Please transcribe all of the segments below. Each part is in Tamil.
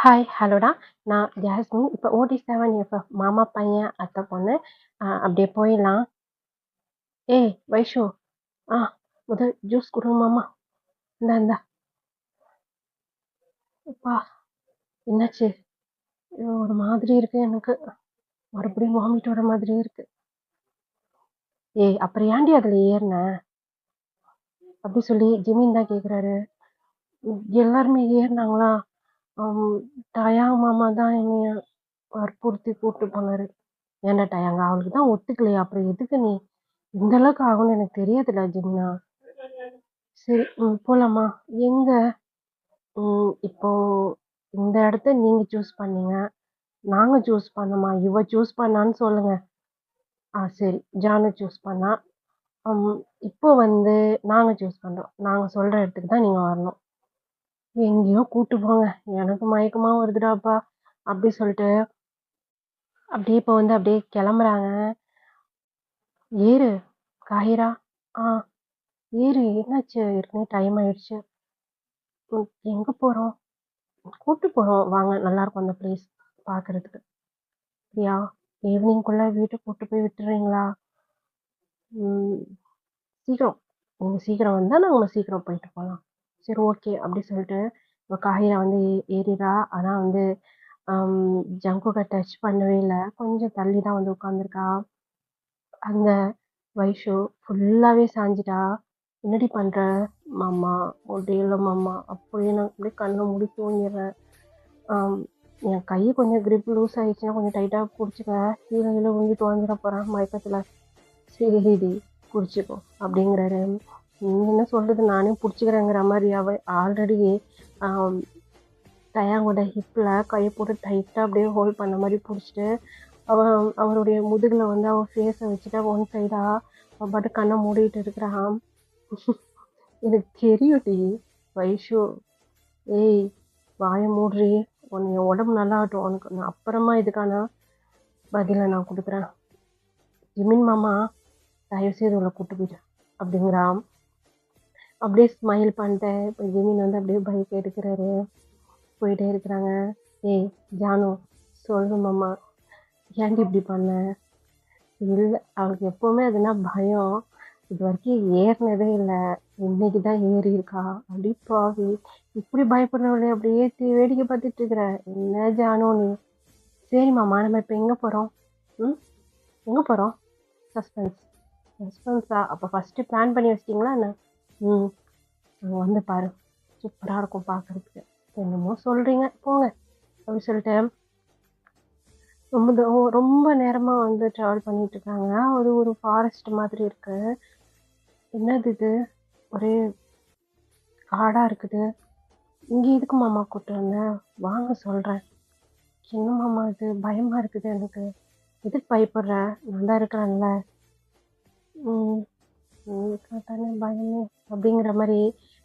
ஹாய், ஹலோடா. நான் ஜாஸ்மின். இப்போ OT7 எஃப்எஃப் மாமா பையன், அத்தை பொண்ணு. அப்படியே போயிடலாம். ஏய் வைஷு, ஆ முதல் ஜூஸ் குடு மாமா. இந்தா இந்தா. அப்பா, என்னாச்சு? ஐயோ, ஒரு மாதிரி இருக்கு எனக்கு. மறுபடியும் வாமிட் வர மாதிரியே இருக்கு. ஏய், அப்புறம் ஏன்டி அதில் ஏறின? அப்படி சொல்லி ஜிமின் தான் கேட்குறாரு. எல்லாருமே ஏறினாங்களா? டயா மாமா தான் என்னைய வற்புறுத்தி கூப்பிட்டு போனாரு. ஏன்டா டயாங்க, அவளுக்கு தான் ஒத்துக்கலையா? அப்புறம் எதுக்கு நீ இந்த அளவுக்கு ஆகும்னு எனக்கு தெரியாதுல்ல ஜிமினா. சரி, போலாமா? எங்க? இப்போ இந்த இடத்த நீங்க சூஸ் பண்ணீங்க. நாங்க சூஸ் பண்ணோமா? இவ சூஸ் பண்ணான்னு சொல்லுங்க. சரி. ஜானு சூஸ் பண்ணா. இப்போ வந்து நாங்க சூஸ் பண்றோம். நாங்க சொல்ற இடத்துக்கு தான் நீங்க வரணும். எங்கேயோ கூட்டு போங்க. எனக்கு மயக்கமா வருதுடாப்பா. அப்படி சொல்லிட்டு அப்படியே இப்போ வந்து அப்படியே கிளம்புறாங்க. ஏறு காஹிரா. ஆ ஏறு. என்னாச்சு? ஏற்கனவே டைம் ஆயிடுச்சு. எங்க போறோம்? கூட்டு போறோம் வாங்க. நல்லா இருக்கும் அந்த பிளேஸ் பார்க்கறதுக்கு. பிரியா, ஈவினிங்குள்ள வீட்டுக்கு கூட்டு போய் விட்டுறீங்களா? சீக்கிரம். நீங்க சீக்கிரம் வந்தா நாங்க சீக்கிரம் போயிட்டு போலாம். சரி, ஓகே. அப்படி சொல்லிட்டு இப்போ காஹிரா வந்து ஏறிறா. ஆனா வந்து ஜங்குக டச் பண்ணவே இல்ல. கொஞ்சம் தள்ளி தான் வந்து உட்காந்துருக்கா. அங்க வைஷு ஃபுல்லாவே சாஞ்சிட்டா. என்னடி பண்ற? மாமா முடியல மாமா. அப்படியே நான் அப்படியே கண்ணை மூடி தூங்கிடுறேன். என் கை கொஞ்சம் grip லூஸ் ஆயிடுச்சுன்னா கொஞ்சம் டைட்டாக பிடிச்சிக்க. கீழே கீழே விழுந்து தொலைஞ்சிட போகிறேன் மயக்கத்தில். சரிடி, பிடிச்சிக்கோ அப்படிங்கிறாரு. நீ என்ன சொல்கிறது, நானே பிடிச்சிக்கிறேங்கிற மாதிரி. அவ ஆல்ரெடி டயாங்கோட ஹிப்பில் கையை போட்டு டைட்டாக அப்படியே ஹோல்ட் பண்ண மாதிரி பிடிச்சிட்டு அவருடைய முதுகில் வந்து அவன் ஃபேஸை வச்சுட்டு ஒன் சைடாக அவன் பாட்டு கண்ணை மூடிட்டு இருக்கிறான். எனக்கு தெரியும்டி வைஷு. ஏய், வாயை மூடுறி. உன்னை உடம்பு நல்லாகட்டும். உனக்கு நான் அப்புறமா இதுக்கான பதிலை நான் கொடுக்குறேன். ஜிமின் மாமா தயவுசெய்து உள்ள கூட்டு போயிட்டு அப்படிங்கிறான். அப்படியே ஸ்மைல் பண்ணிட்டேன். இப்போ ஜிமின் வந்து அப்படியே பைக் எடுக்கிறாரு. போயிட்டே இருக்கிறாங்க. ஏய் ஜானு, சொல்லு மாமா, ஏன்டி இப்படி பண்ண? இல்லை, அவளுக்கு எப்போவுமே அதுனா பயம். இது வரைக்கும் ஏறினதே இல்லை. இன்னைக்கு தான் ஏறி இருக்கா. அப்படி பாவி, இப்படி பயப்படுறவளே அப்படியே ஏற்றி வேடிக்கை பார்த்துட்டு இருக்கிற. என்ன ஜானு நீ? சரி மாமா, நம்ம இப்போ எங்கே போகிறோம்? எங்கே போகிறோம்? சஸ்பென்ஸா? அப்போ ஃபஸ்ட்டு பிளான் பண்ணி வச்சிட்டிங்களா என்ன? அங்கே வந்து பாரு, சூப்பராக இருக்கும் பார்க்குறதுக்கு. என்னமோ சொல்கிறீங்க, போங்க. அப்படி சொல்லிட்டு ரொம்ப நேரமாக வந்து ட்ராவல் பண்ணிட்டு இருக்காங்க. ஒரு ஃபாரஸ்ட் மாதிரி இருக்கு. என்னது இது? ஒரே காடாக இருக்குது. இங்கே எதுக்கு மாமா கூப்பிட்டு வந்தேன்? வாங்க சொல்கிறேன். என்ன மாமா இது? பயமாக இருக்குது எனக்கு. எதுக்கு பயப்படுற? நான் தான் இருக்கிறேன்ல. தானே பயமே அப்படிங்கிற மாதிரி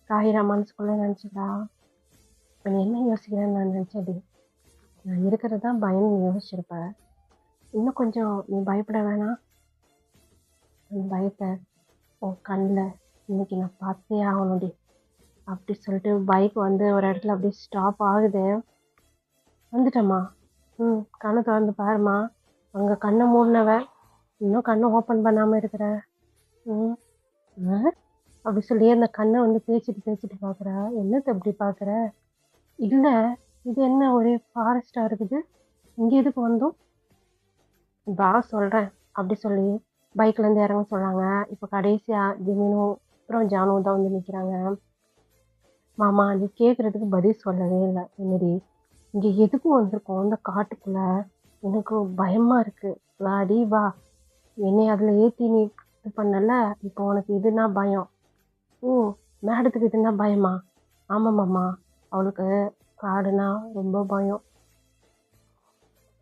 காஹிரா மனசுக்குள்ளே நினச்சிக்கிறா. நீ என்ன யோசிக்கிறேன்னு நான் நினச்சேடி. நான் இருக்கிறது தான் பயம் நீ யோசிச்சிருப்ப. இன்னும் கொஞ்சம் நீ பயப்பட வேணாம். அந்த பயத்தை உன் கண்ணில் இன்னைக்கு நான் பார்த்தே ஆகணும்டி. அப்படி சொல்லிட்டு பைக் வந்து ஒரு இடத்துல அப்படியே ஸ்டாப் ஆகுது. வந்துட்டம்மா. கண்ணை திறந்து பாருமா. அங்கே கண்ணை மூடினவ இன்னும் கண்ணை ஓப்பன் பண்ணாமல் இருக்கிற. அப்படி சொல்லி அந்த கண்ணை வந்து தேய்ச்சிட்டு பார்க்குறா. என்னத்தை அப்படி பார்க்குற? இல்லை, இது என்ன ஒரே ஃபாரஸ்ட்டாக இருக்குது, இங்கே எதுக்கு வந்தோம்? வா சொல்கிறேன். அப்படி சொல்லி பைக்லேருந்து இறங்க சொல்கிறாங்க. இப்போ கடைசியாக ஜிமினும் அப்புறம் ஜானுவும் தான் வந்து நிற்கிறாங்க. மாமா, நீ கேட்குறதுக்கு பதில் சொல்லவே இல்லை. என்னடி இங்கே எதுக்கு வந்திருக்கோம்? இந்த காட்டுக்குள்ளே எனக்கு பயமாக இருக்குது. வாடி வா. என்னை அதில் ஏற்றி நீ இது பண்ணல. இப்போ உனக்கு இதுனா பயம். மேடத்துக்கு இதுனா பயமா? ஆமாம் மாமா, அவளுக்கு காடுனா ரொம்ப பயம்.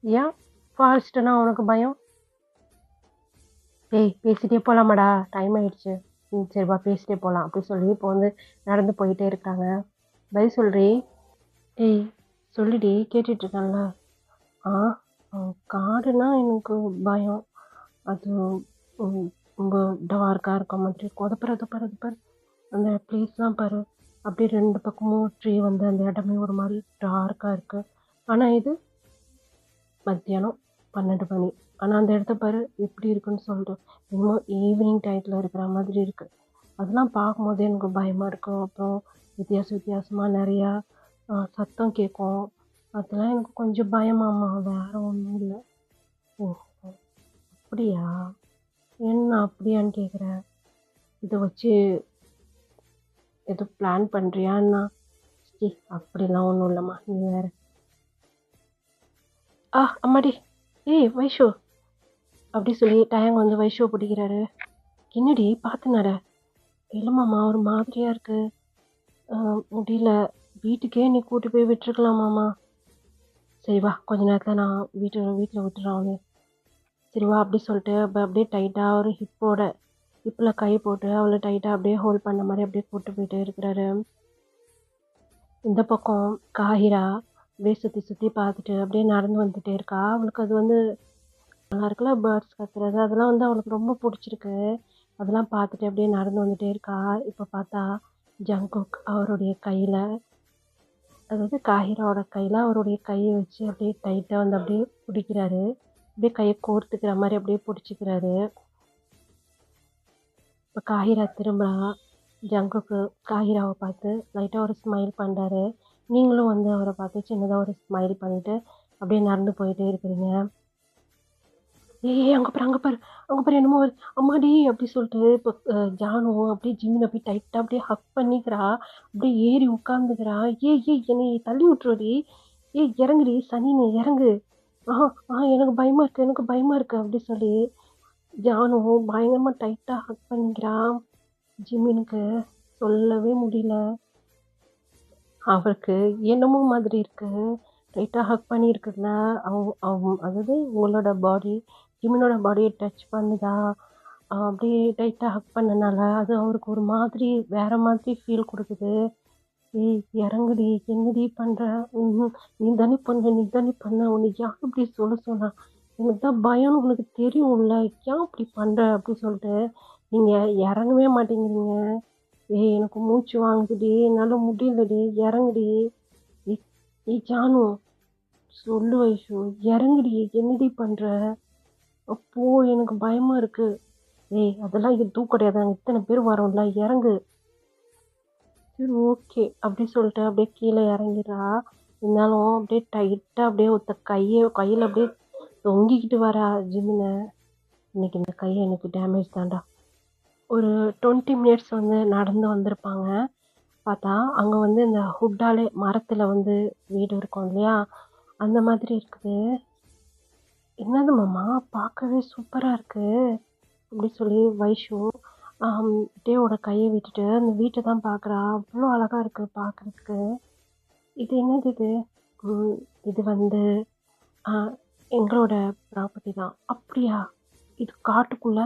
ஏன் ஃபாரஸ்ட்னா உனக்கு பயம்? ஏய், பேசிட்டே போகலாமாடா? டைம் ஆயிடுச்சு. சரிப்பா, பேசிட்டே போகலாம். அப்படி சொல்லி இப்போ வந்து நடந்து போயிட்டே இருக்காங்க. பதில் சொல்கிறி. ஏய் சொல்லிடி, கேட்டுட்ருக்கேன்ல. காடுனா எனக்கு பயம். அது ரொம்ப டார்க்காக இருக்க மாதிரி இருக்கும். அதை பாரு அந்த ப்ளேஸ்லாம் பாரு. அப்படியே 2 பக்கமும் ட்ரீ வந்து அந்த இடமே ஒரு மாதிரி டார்க்காக இருக்குது. ஆனா இது மத்தியானம் 12 மணி. ஆனா அந்த இடத்த பாரு எப்படி இருக்குன்னு சொல்லிட்டு. என்னமோ ஈவினிங் டயத்துல இருக்கிற மாதிரி இருக்கு. அதெல்லாம் பார்க்கும்போது எனக்கு பயமா இருக்கும். அப்புறம் வித்தியாசமா நெறையா சத்தம் கேட்கும். அதெல்லாம் எனக்கு கொஞ்சம் பயமாம்மா. வேற ஒண்ணும் இல்ல. ஓ! அப்படியா? என்ன அப்படியான்னு கேட்குற? இத வச்சு ஏதோ பிளான் பண்றியா என்ன? ச்சீ! அப்படிலாம் ஒண்ணும் இல்லம்மா. நீ வேற. அம்மாடி! ஏய் வைஷு! அப்படி சொல்லி டயங்க வந்து வைஷுவ பிடிக்கிறாரு. என்னடி பார்த்து நட. இல்லம்மாம்மா ஒரு மாதிரியா இருக்கு. முடியல. வீட்டுக்கே நீ கூட்டி போய் விட்டுருக்கலாமாம்மா. சரி வா, கொஞ்ச நேரத்துல நான் வீட்ல விட்டுறேன் அவனைய. சரி வா அப்படி சொல்லிட்டு அப்படியே டைட்டா ஒரு ஹிப்ல கை போட்டு அவளை டைட்டா அப்படியே ஹோல்ட் பண்ண மாதிரி அப்படியே கூட்டு போயிட்டே இருக்கிறாரு. இந்த பக்கம் காஹிரா அப்படியே சுத்தி பார்த்துட்டு அப்படியே நடந்து வந்துட்டே இருக்கா. அவளுக்கு அது வந்து நல்லா இருக்குல்ல, பேர்ட்ஸ் கத்துறது அதெல்லாம் வந்து அவளுக்கு ரொம்ப பிடிச்சிருக்கு. அதெல்லாம் பார்த்துட்டு அப்படியே நடந்து வந்துட்டே இருக்கா. இப்போ பார்த்தா ஜங்குக் அவருடைய கையில, அதாவது காஹிராவோட கையில அவருடைய கையை வச்சு அப்படியே டைட்டா வந்து அப்படியே பிடிக்கிறாரு. அப்படியே கையை கோர்த்துக்கிற மாதிரி அப்படியே பிடிச்சிக்கிறாரு. இப்போ காஹிரா திரும்புறா. ஜங்குக்கு காஹிராவை பார்த்து லைட்டாக ஒரு ஸ்மைல் பண்ணுறாரு. நீங்களும் வந்து அவரை பார்த்து சின்னதாக ஒரு ஸ்மைல் பண்ணிட்டு அப்படியே நடந்து போயிட்டே இருக்கிறீங்க. ஏய் அங்க பாரு என்னமோ வருது. அம்மாடி! அப்படி சொல்லிட்டு இப்போ ஜானு அப்படியே ஜிமின் அப்படியே டைட்டா அப்படியே ஹக் பண்ணிக்கிறா. அப்படியே ஏறி உட்காந்துக்கிறா. என்னைய தள்ளி விட்டுருடி. ஏய் இறங்குடி சனியனே இறங்கு. எனக்கு பயமா இருக்கு அப்படி சொல்லி ஜானு பயங்கரமா டைட்டா ஹக் பண்ணிக்கிறா. ஜிமினுக்கு சொல்லவே முடியல. அவருக்கு என்னமோ மாதிரி இருக்கு. டைட்டா ஹக் பண்ணியிருக்குல்ல. அதாவது உங்களோட பாடி ஜிமினோட பாடியை டச் பண்ணுதா, அப்படியே டைட்டா ஹக் பண்ணனால அது அவருக்கு ஒரு மாதிரி வேற மாதிரி ஃபீல் கொடுக்குது. ஏய் இறங்குடி, என்னடி பண்ற? நீ தானே பண்ண உன்னை யார் இப்படி சொன்னா? எனக்கு தான் பயம்னு உனக்கு தெரியும்ல, ஏன் இப்படி பண்ற அப்படி சொல்லிட்டு நீங்க இறங்கவே மாட்டேங்கிறீங்க. ஏய் எனக்கு மூச்சு வாங்குதுடி, என்னால முடியலடி, இறங்குடி. ஏய் ஏய் ஜானு, சொல்லு வைஷு, இறங்குடி, என்னடி பண்ற? அப்போ எனக்கு பயமா இருக்கு. ஏய் அதெல்லாம் இது தூக்க கிடையாது, அங்க இத்தனை பேர் வரோம்ல, இறங்கு. சரி ஓகே அப்படி சொல்லிட்டு அப்படியே கீழே இறங்கிடுறா. இருந்தாலும் அப்படியே டைட்டா அப்படியே ஒருத்த கையில அப்படியே தொங்கிக்கிட்டு வரா ஜிமின. இன்னைக்கு இந்த கையை எனக்கு டேமேஜ் தான்டா. ஒரு 20 மினிட்ஸ் வந்து நடந்து வந்திருப்பாங்க. பார்த்தா அங்கே வந்து இந்த ஹுட்டாலே மரத்தில் வந்து வீடு இருக்கும் இல்லையா, அந்த மாதிரி இருக்குது. என்னது மாமா பார்க்கவே சூப்பராக இருக்கு அப்படி சொல்லி வைஷு டேவோட கையை விட்டுட்டு அந்த வீட்டை தான் பார்க்குறா. அவ்வளோ அழகாக இருக்குது பார்க்குறதுக்கு. இது என்னது இது? இது வந்து எங்களோட ப்ராப்பர்ட்டி தான். அப்படியா? இது காட்டுக்குள்ள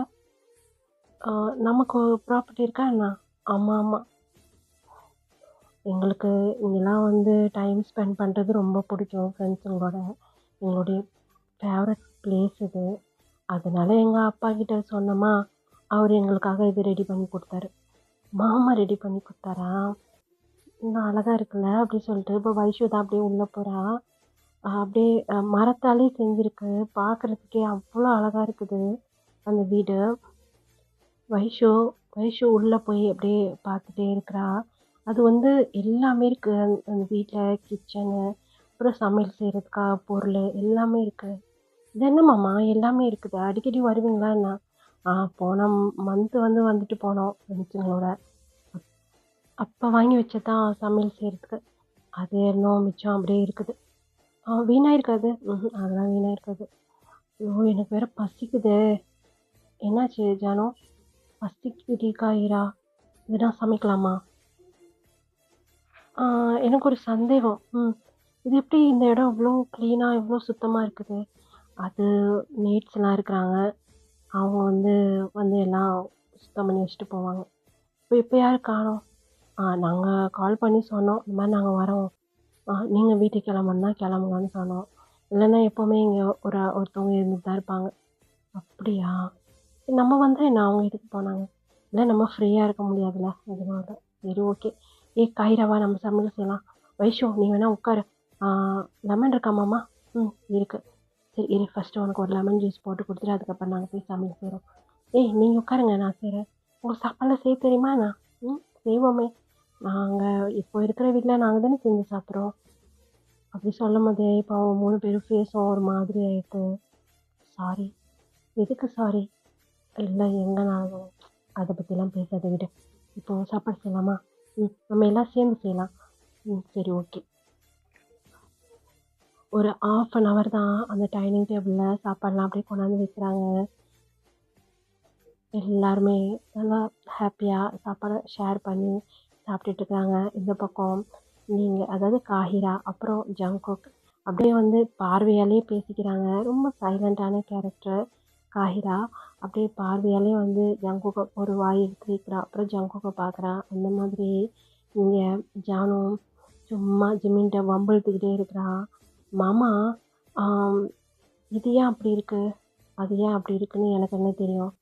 நமக்கு ப்ராப்பர்ட்டி இருக்கா என்ன? ஆமாம் ஆமாம். எங்களுக்கு இங்கெல்லாம் வந்து டைம் ஸ்பெண்ட் பண்ணுறது ரொம்ப பிடிக்கும் ஃப்ரெண்ட்ஸுங்களோட. எங்களுடைய ஃபேவரட் பிளேஸ் இது. அதனால எங்கள் அப்பா கிட்ட சொன்னோமா, அவர் எங்களுக்காக இது ரெடி பண்ணி கொடுத்தாரு. மாமா ரெடி பண்ணி கொடுத்தாரா? இன்னும் அழகாக இருக்குல்ல அப்படி சொல்லிட்டு இப்போ வைஷு தான் அப்படியே உள்ளே போகிறா. அப்படியே மரத்தாலே செஞ்சுருக்கு. பார்க்குறதுக்கே அவ்வளோ அழகாக இருக்குது அந்த வீடு. வைஷு வைஷு உள்ளே போய் அப்படியே பார்த்துட்டே இருக்கிறா. அது வந்து எல்லாமே இருக்கு அந்த வீட்டில். கிச்சனு, அப்புறம் சமையல் செய்கிறதுக்காக பொருள் எல்லாமே இருக்கு. இது என்ன மாமா எல்லாமே இருக்குது, அடிக்கடி வருவீங்களா என்ன? போன மந்த் வந்து வந்துட்டு போனோம் ஃப்ரெண்ட்ஸுங்களோட. அப்போ வாங்கி வச்சதான் சமையல் செய்கிறதுக்கு. அது இன்னும் மிச்சம் அப்படியே இருக்குது. வீணாயிருக்காது. அதெல்லாம் வீணாயிருக்காது. ஐயோ எனக்கு வேற பசிக்குது. என்னாச்சு ஜானு? பசிக்குது காயிரா, இதுனா சமைக்கலாமா? எனக்கு ஒரு சந்தேகம். இது எப்படி இந்த இடம் இவ்வளோ க்ளீனாக இவ்வளோ சுத்தமாக இருக்குது? அது மேட்ஸ்லாம் இருக்கிறாங்க. அவங்க வந்து வந்து எல்லாம் சுத்தம் பண்ணி வச்சுட்டு போவாங்க. இப்போ யாரும் காணோம். நாங்கள் கால் பண்ணி சொன்னோம், இந்த மாதிரி நாங்கள் வரோம், நீங்கள் வீட்டுக்கு கிளம்புனா கிளம்புங்கன்னு சொன்னோம். இல்லைன்னா எப்போவுமே இங்கே ஒருத்தவங்க இருந்துட்டு தான் இருப்பாங்க. அப்படியா? நம்ம வந்து என்ன அவங்க இதுக்கு போனாங்க? இல்லை நம்ம ஃப்ரீயாக இருக்க முடியாதுல்ல, அதனால. சரி ஓகே. காயிராவா நம்ம சமையல் செய்யலாம். வைஷு நீ வேணா உட்காரு, லெமன் இருக்கா மாமா? இருக்கு. சரி இரு, ஃபர்ஸ்ட்டு உனக்கு ஒரு லெமன் ஜூஸ் போட்டு குடுத்துட்டு, அதுக்கப்புறம் நாங்க போய் சமையல் செய்றோம். ஏய் நீங்க உட்காருங்க, நான் செய்றேன். உங்களுக்கு சாப்பாடுலாம் செய்ய தெரியுமா என்ன? செய்வோமே. நாங்க இப்போ இருக்கிற வீட்ல நாங்க தானே செஞ்சு சாப்பிட்றோம். அப்படி சொல்லும்போதே இப்போ அவங்க 3 பேரும் ஃபேஸும் ஒரு மாதிரி ஆயிட்டு. சாரி. எதுக்கு சாரி? இல்ல எங்கனாலும் அத பத்திலாம் பேசாத விடு. இப்போ சாப்பாடு செய்யலாமா? நம்ம எல்லாம் சேர்ந்து செய்யலாம். சரி ஓகே. ஒரு 1/2 அன் ஹவர் தான் அந்த டைனிங் டேபிள்ல சாப்பாடுலாம் அப்படியே கொண்டாந்து வைக்கிறாங்க. எல்லாருமே நல்லா ஹாப்பியா சாப்பாட ஷேர் பண்ணி சாப்பிட்டுட்டு இருக்காங்க. இந்த பக்கம் அதாவது காஹிரா, அப்புறம் ஜங்குக் அப்படியே வந்து பார்வையாலே பேசிக்கிறாங்க. ரொம்ப சைலண்டான கேரக்டர் காஹிரா. அப்படியே பார்வையாலே வந்து ஜங்குக்க ஒரு வாய் எடுத்து வைக்கிறா. அப்புறம் ஜங்குக்க பார்க்குறா. அந்த மாதிரி இங்க ஜானு சும்மா ஜிமின்ட்ட வம்பிழுத்துக்கிட்டே இருக்கிறா. மாமா, ஆம், இது ஏன் அப்படி இருக்கு? அது ஏன் அப்படி இருக்குன்னு எனக்கு என்ன தெரியும்?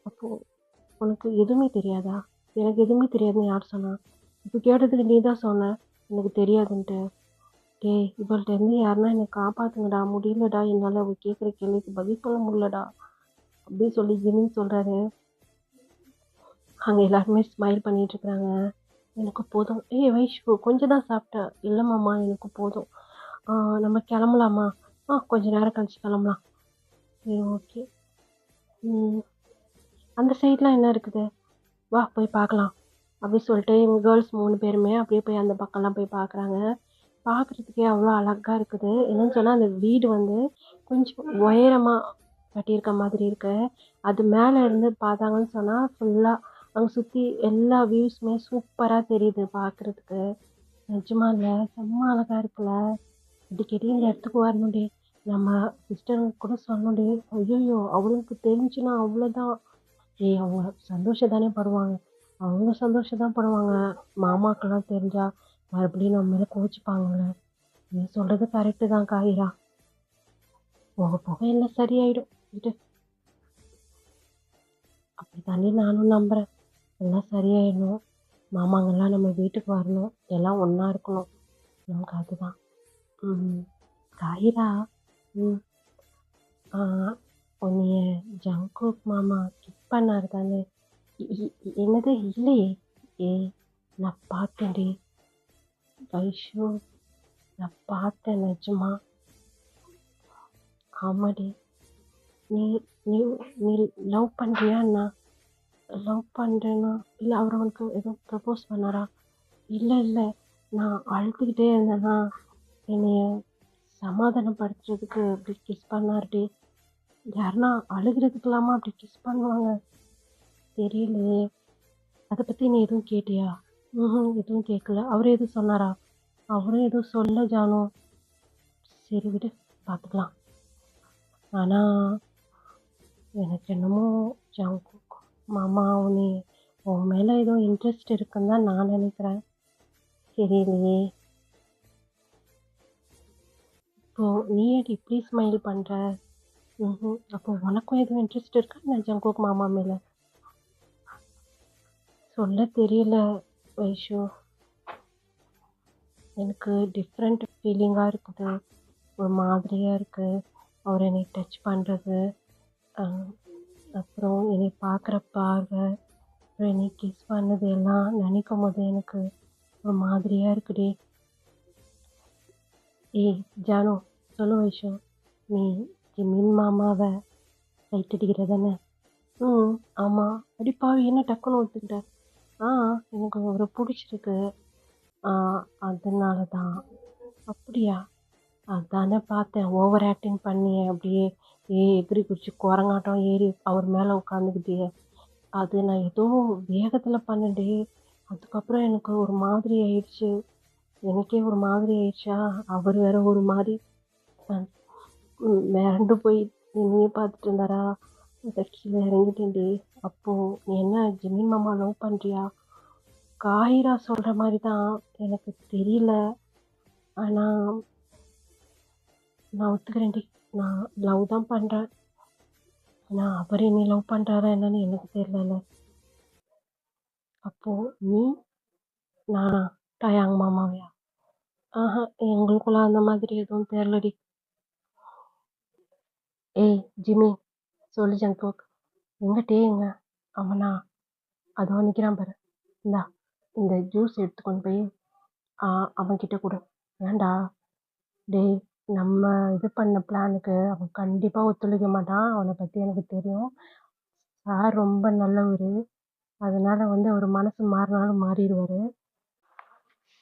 அப்போ உனக்கு எதுவுமே தெரியாதா? எனக்கு எதுவுமே தெரியாதுன்னு யார் சொன்னா? இப்போ கேட்டதுக்கு நீ தான் சொன்ன எனக்கு தெரியாதுன்ட்டு. டேய் இவள்கிட்டருந்து யாருன்னா என்னை காப்பாத்துங்கடா, முடியலடா, என்னால் அவள் கேட்குற கேள்விக்கு பதில் சொல்ல முடியலடா அப்படின்னு சொல்லி ஜிமின் சொல்கிறாரு. அங்கே எல்லாருமே ஸ்மைல் பண்ணிட்டு இருக்கிறாங்க. எனக்கு போதும். ஏய் வைஷு, கொஞ்சம் தான் சாப்பிட்டேன். இல்லை மாமா, எனக்கு போதும். நம்ம கிளம்பலாமா? கொஞ்ச நேரம் கழிச்சு கிளம்பலாம். சரி ஓகே. அந்த சைட்லாம் என்ன இருக்குது? வா போய் பார்க்கலாம் அப்படி சொல்லிட்டு இவங்க கேர்ள்ஸ் 3 பேருமே அப்படியே போய் அந்த பக்கம்லாம் போய் பார்க்குறாங்க. பார்க்குறதுக்கே அவ்வளோ அழகாக இருக்குது. என்னன்னு சொன்னால் அந்த வீடு வந்து கொஞ்சம் உயரமாக கட்டியிருக்க மாதிரி இருக்கு. அது மேலே இருந்து பார்த்தாங்கன்னு சொன்னால் ஃபுல்லாக அங்கே சுற்றி எல்லா வியூஸுமே சூப்பராக தெரியுது பார்க்குறதுக்கு. நிஜமா இல்லை, செம்ம அழகாக இருக்குல்ல. அடிக்கடி இந்த இடத்துக்கு வரணும்டி. நம்ம சிஸ்டருங்க கூட சொன்னோம்டி. ஐயோ அவளுக்கு தெரிஞ்சுன்னா அவ்வளோதான். ஏய் அவங்க சந்தோஷம் தானே படுவாங்க. அவங்க சந்தோஷம் தான் படுவாங்க. மாமாக்கெல்லாம் தெரிஞ்சா மறுபடியும் நம்ம மேலே கோச்சிப்பாங்கல்ல. நீ சொல்கிறது கரெக்டு தான் காயிரா. போக போக எல்லாம் சரியாயிடும் விடு. அப்படி தாண்டி நானும் நம்புகிறேன். எல்லாம் சரியாயிடணும். மாமாங்கெல்லாம் நம்ம வீட்டுக்கு வரணும். எல்லாம் ஒன்றா இருக்கணும். நமக்கு அதுதான். காயிரா, உன்னைய ஜங்குக் மாமா கிஸ் பண்ணாரு தானே? என்னது? இல்லையே. ஏய் நான் பார்த்தேன்டி வைஷு, நான் பார்த்தேன் நிஜமா. ஆமாடி. நீ நீ நீ லவ் பண்ணுறியா என்ன? லவ் பண்ணுறேன்னா இல்லை அவர் உனக்கு எதுவும் ப்ரப்போஸ் பண்ணாரா? இல்லை இல்லை, நான் அழுதுகிட்டே இருந்தேன்னா என்னைய சமாதானப்படுத்துறதுக்கு அப்படி கிஸ் பண்ணார்டி. யாருன்னா அழுகிறதுக்கெல்லாமா அப்படி கிஸ் பண்ணுவாங்க? தெரியலையே. அதை பற்றி நீ எதுவும் கேட்டியா? எதுவும் கேட்கல. அவர் எதுவும் சொன்னாரா? அவரும் எதுவும் சொல்ல ஜானு. சரி விடு, பார்த்துக்கலாம். ஆனால் எனக்கு என்னமோ ஜங்குக் மாமா உன் மேலே ஏதோ இன்ட்ரெஸ்ட் இருக்குன்னு தான் நான் நினைக்கிறேன். தெரியலையே. இப்போது நீ ஏடி இப்படி ஸ்மைல் பண்ணுற? அப்போ உனக்கும் எதுவும் இன்ட்ரெஸ்ட் இருக்கா நான் ஜங்குக் மாமா மேலே? சொல்ல தெரியல வைஷு. எனக்கு டிஃப்ரெண்ட் ஃபீலிங்காக இருக்குது. ஒரு மாதிரியாக இருக்குது. அவர் என்னை டச் பண்ணுறது, அப்புறம் என்னை பார்க்குற பார்வை, அப்புறம் என்னை கிஸ் பண்ணது எல்லாம் நினைக்கும் போது எனக்கு ஒரு மாதிரியாக இருக்குடி. ஏய் ஜானு, சொல்லு வைஷு, நீ ஜிமின் மாமாவை லைட் அடிக்கிற தானே? ஆமாம். அடிப்பாவி, என்ன டக்குன்னு ஒத்துக்கிட்ட? எனக்கு ஒரு பிடிச்சிருக்கு. அதனால தான். அப்படியா? அதானே பார்த்தேன். ஓவர் ஆக்டிங் பண்ணி அப்படியே எகிரி குதிச்சு குரங்காட்டம் ஏறி அவர் மேலே உட்காந்துக்கிட்டியே. அது நான் ஏதோ வேகத்தில் பண்ணேன்டி. அதுக்கப்புறம் எனக்கு ஒரு மாதிரி ஆயிடுச்சு. எனக்கே ஒரு மாதிரி ஆயிடுச்சா, அவர் வேற ஒரு மாதிரி மிரண்டு போய் என்னையே பார்த்துட்டு இருந்தாரா. அதை கீழே இறங்கிட்டேன்டி. அப்போது நீ என்ன ஜிமின் மாமா லவ் பண்ணுறியா? காயிரா சொல்கிற மாதிரி தான், எனக்கு தெரியல. ஆனால் நான் ஒத்துக்கிறேன்டி, நான் லவ் தான் பண்ணுறேன். ஆனால் அவர் என்னை லவ் பண்ணுறாரா என்னன்னு எனக்கு தெரியல. அப்போது நீ நானா டயாங் மாமாவையா? ஆஹா, எங்களுக்குள்ள அந்த மாதிரி எதுவும் தெரியலடி. ஏய் ஜிம்மி, சொல்லு ஜங்க்போக். எங்க டே எங்க? அவனா? அதோ நிக்கிறான் பாரு. இந்தா, இந்த ஜூஸ் எடுத்துக்கொண்டு போய் அவன்கிட்ட கொடு. ஏன்டா? டேய், நம்ம இது பண்ண பிளானுக்கு அவன் கண்டிப்பா ஒத்துழைக்க மாட்டான். அவனை பத்தி எனக்கு தெரியும். சார் ரொம்ப நல்லவரு. அதனால வந்து அவர் மனசு மாறினாலும் மாறிடுவாரு.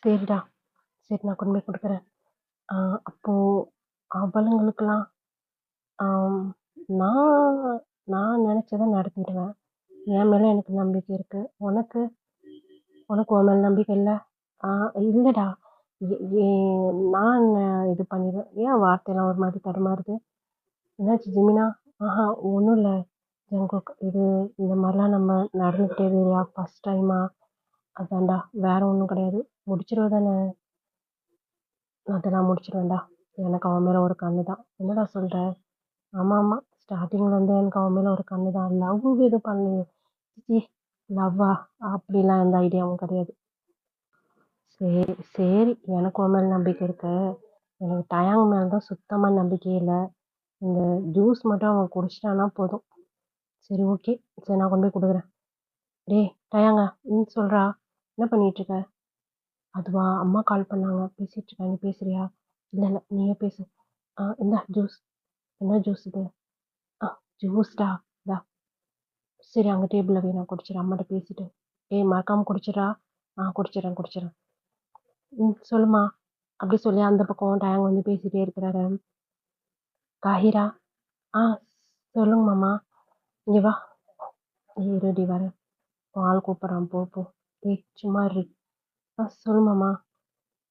சரிடா, சரி நான் கொண்டு போய் கொடுக்குறேன். அப்போ அவளுங்களுக்கெல்லாம் ஆம், நான் நான் நினைச்சதை நடத்திடுவேன். என் மேல எனக்கு நம்பிக்கை இருக்கு. உனக்கு உனக்கு உன் மேல நம்பிக்கை இல்லை? இல்லடா. நான் இது பண்ணிடுவேன். ஏன் வார்த்தையெல்லாம் ஒரு மாதிரி தடுமாறுது? என்னாச்சு ஜிமினா? ஆஹா, ஒன்றும் இல்லை ஜங்குக். இது இந்த மாதிரிலாம் நம்ம நடந்துக்கிட்டே இல்லையா, ஃபர்ஸ்ட் டைமா? அதான்டா, வேற ஒன்றும் கிடையாது. முடிச்சிருவ தானே? அதெல்லாம் முடிச்சிருவேன்டா. எனக்கு அவன் மேல ஒரு கண்ணு தான். என்னடா சொல்ற? ஆமா ஆமா, ஸ்டார்டிங்ல இருந்தே எனக்கு அவன் மேல ஒரு கண்ணு தான். லவ் எதுவும் பண்ணலையே. சி, லவ்வா? அப்படிலாம் எந்த ஐடியாவும் கிடையாது. சரி சரி, எனக்கு உன் மேல நம்பிக்கை இருக்கு. எனக்கு டயாங் மேல தான் சுத்தமா நம்பிக்கையே இல்லை. இந்த ஜூஸ் மட்டும் அவன் குடிச்சிட்டானா போதும். சரி ஓகே, சரி நான் கொண்டு போய் கொடுக்குறேன். டேய் டயாங்க, சொல்றா. என்ன பண்ணிட்டு இருக்க? அதுவா, அம்மா கால் பண்ணாங்க, பேசிட்டு இருக்கேன். நீ பேசுறியா? இல்லை இல்லை, நீயே பேசு. இந்தா ஜூஸ். என்ன ஜூஸ் இது? ஆ, ஜூஸ்டா. இதா. சரி, அங்கே டேபிளில் வை, நான் குடிச்சிடறேன் அம்மாட்ட பேசிட்டு. ஏய், மறக்காம குடிச்சிடறா. குடிச்சிடறேன் குடிச்சிடறேன். சொல்லுமா. அப்படி சொல்லி அந்த பக்கம் டேங் வந்து பேசிட்டே இருக்கிறாரு. காஹிரா. ஆ, சொல்லுங்க மாமா. இங்கே வா. இருடி வரேன். உன் ஆள் கூப்பிட்றான், போ போ. ஏய் சும்மா இரு. சொல்லு மாமா.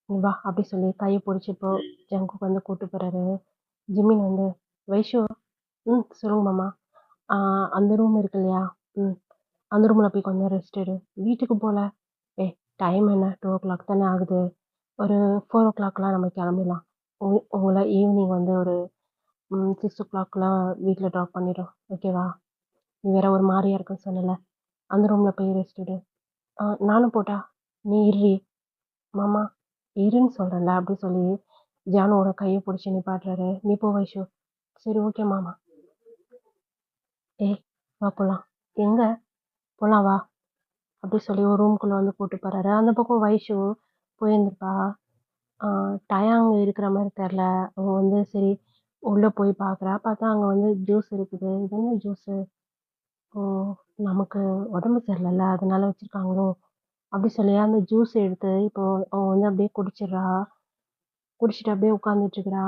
இங்க வா. அப்படி சொல்லி கையை பிடிச்சி இப்போ ஜங்குக்கு வந்து கூப்பிட்டு போறாரு. ஜிமின் வந்து, வைஷு. சொல்லுங்க மாமா. அந்த ரூம் இருக்கு இல்லையா? ம் அந்த ரூமில் போய் கொஞ்சம் ரெஸ்ட் எடு. வீட்டுக்கு போகல? ஏய், டைம் என்ன, 2 o'clock தானே ஆகுது. ஒரு 4 o'clockலாம் நம்ம கிளம்பிடலாம். உங்களை ஈவினிங் வந்து ஒரு 6 o'clockலாம் வீட்டில் ட்ராப் பண்ணிடும். ஓகேவா? நீ வேற ஒரு மாதிரியா இருக்குன்னு சொன்னல. அந்த ரூமில் போய் ரெஸ்ட் எடு. நானும் போட்டா? நீ இருடி. மாமா, இருன்னு சொல்கிறேன்ல. அப்படி சொல்லி ஜானுவோட கையை பிடிச்சி நிப்பாட்டுறாரு. நீ போ வைஷு. சரி ஓகே மாமா. ஏய், வா போகலாம். எங்கே போகலாம் வா. அப்படி சொல்லி ஒரு ரூம்குள்ளே வந்து கூட்டு போகிறாரு. அந்த பக்கம் வைஷு போயிருந்துருப்பா. டயாங் இருக்கிற மாதிரி தெரில. அவ வந்து சரி உள்ளே போய் பார்க்குறா. பார்த்தா அங்கே வந்து ஜூஸ் இருக்குது. இது என்ன ஜூஸு? ஓ, நமக்கு உடம்பு சரியில்லைல்ல, அதனால வச்சுருக்காங்களோ? அப்படி சொல்லி அந்த ஜூஸ் எடுத்து இப்போ அவன் வந்து அப்படியே குடிச்சிடுறா. குடிச்சிட்டு அப்படியே உட்காந்துட்டு இருக்கிறா.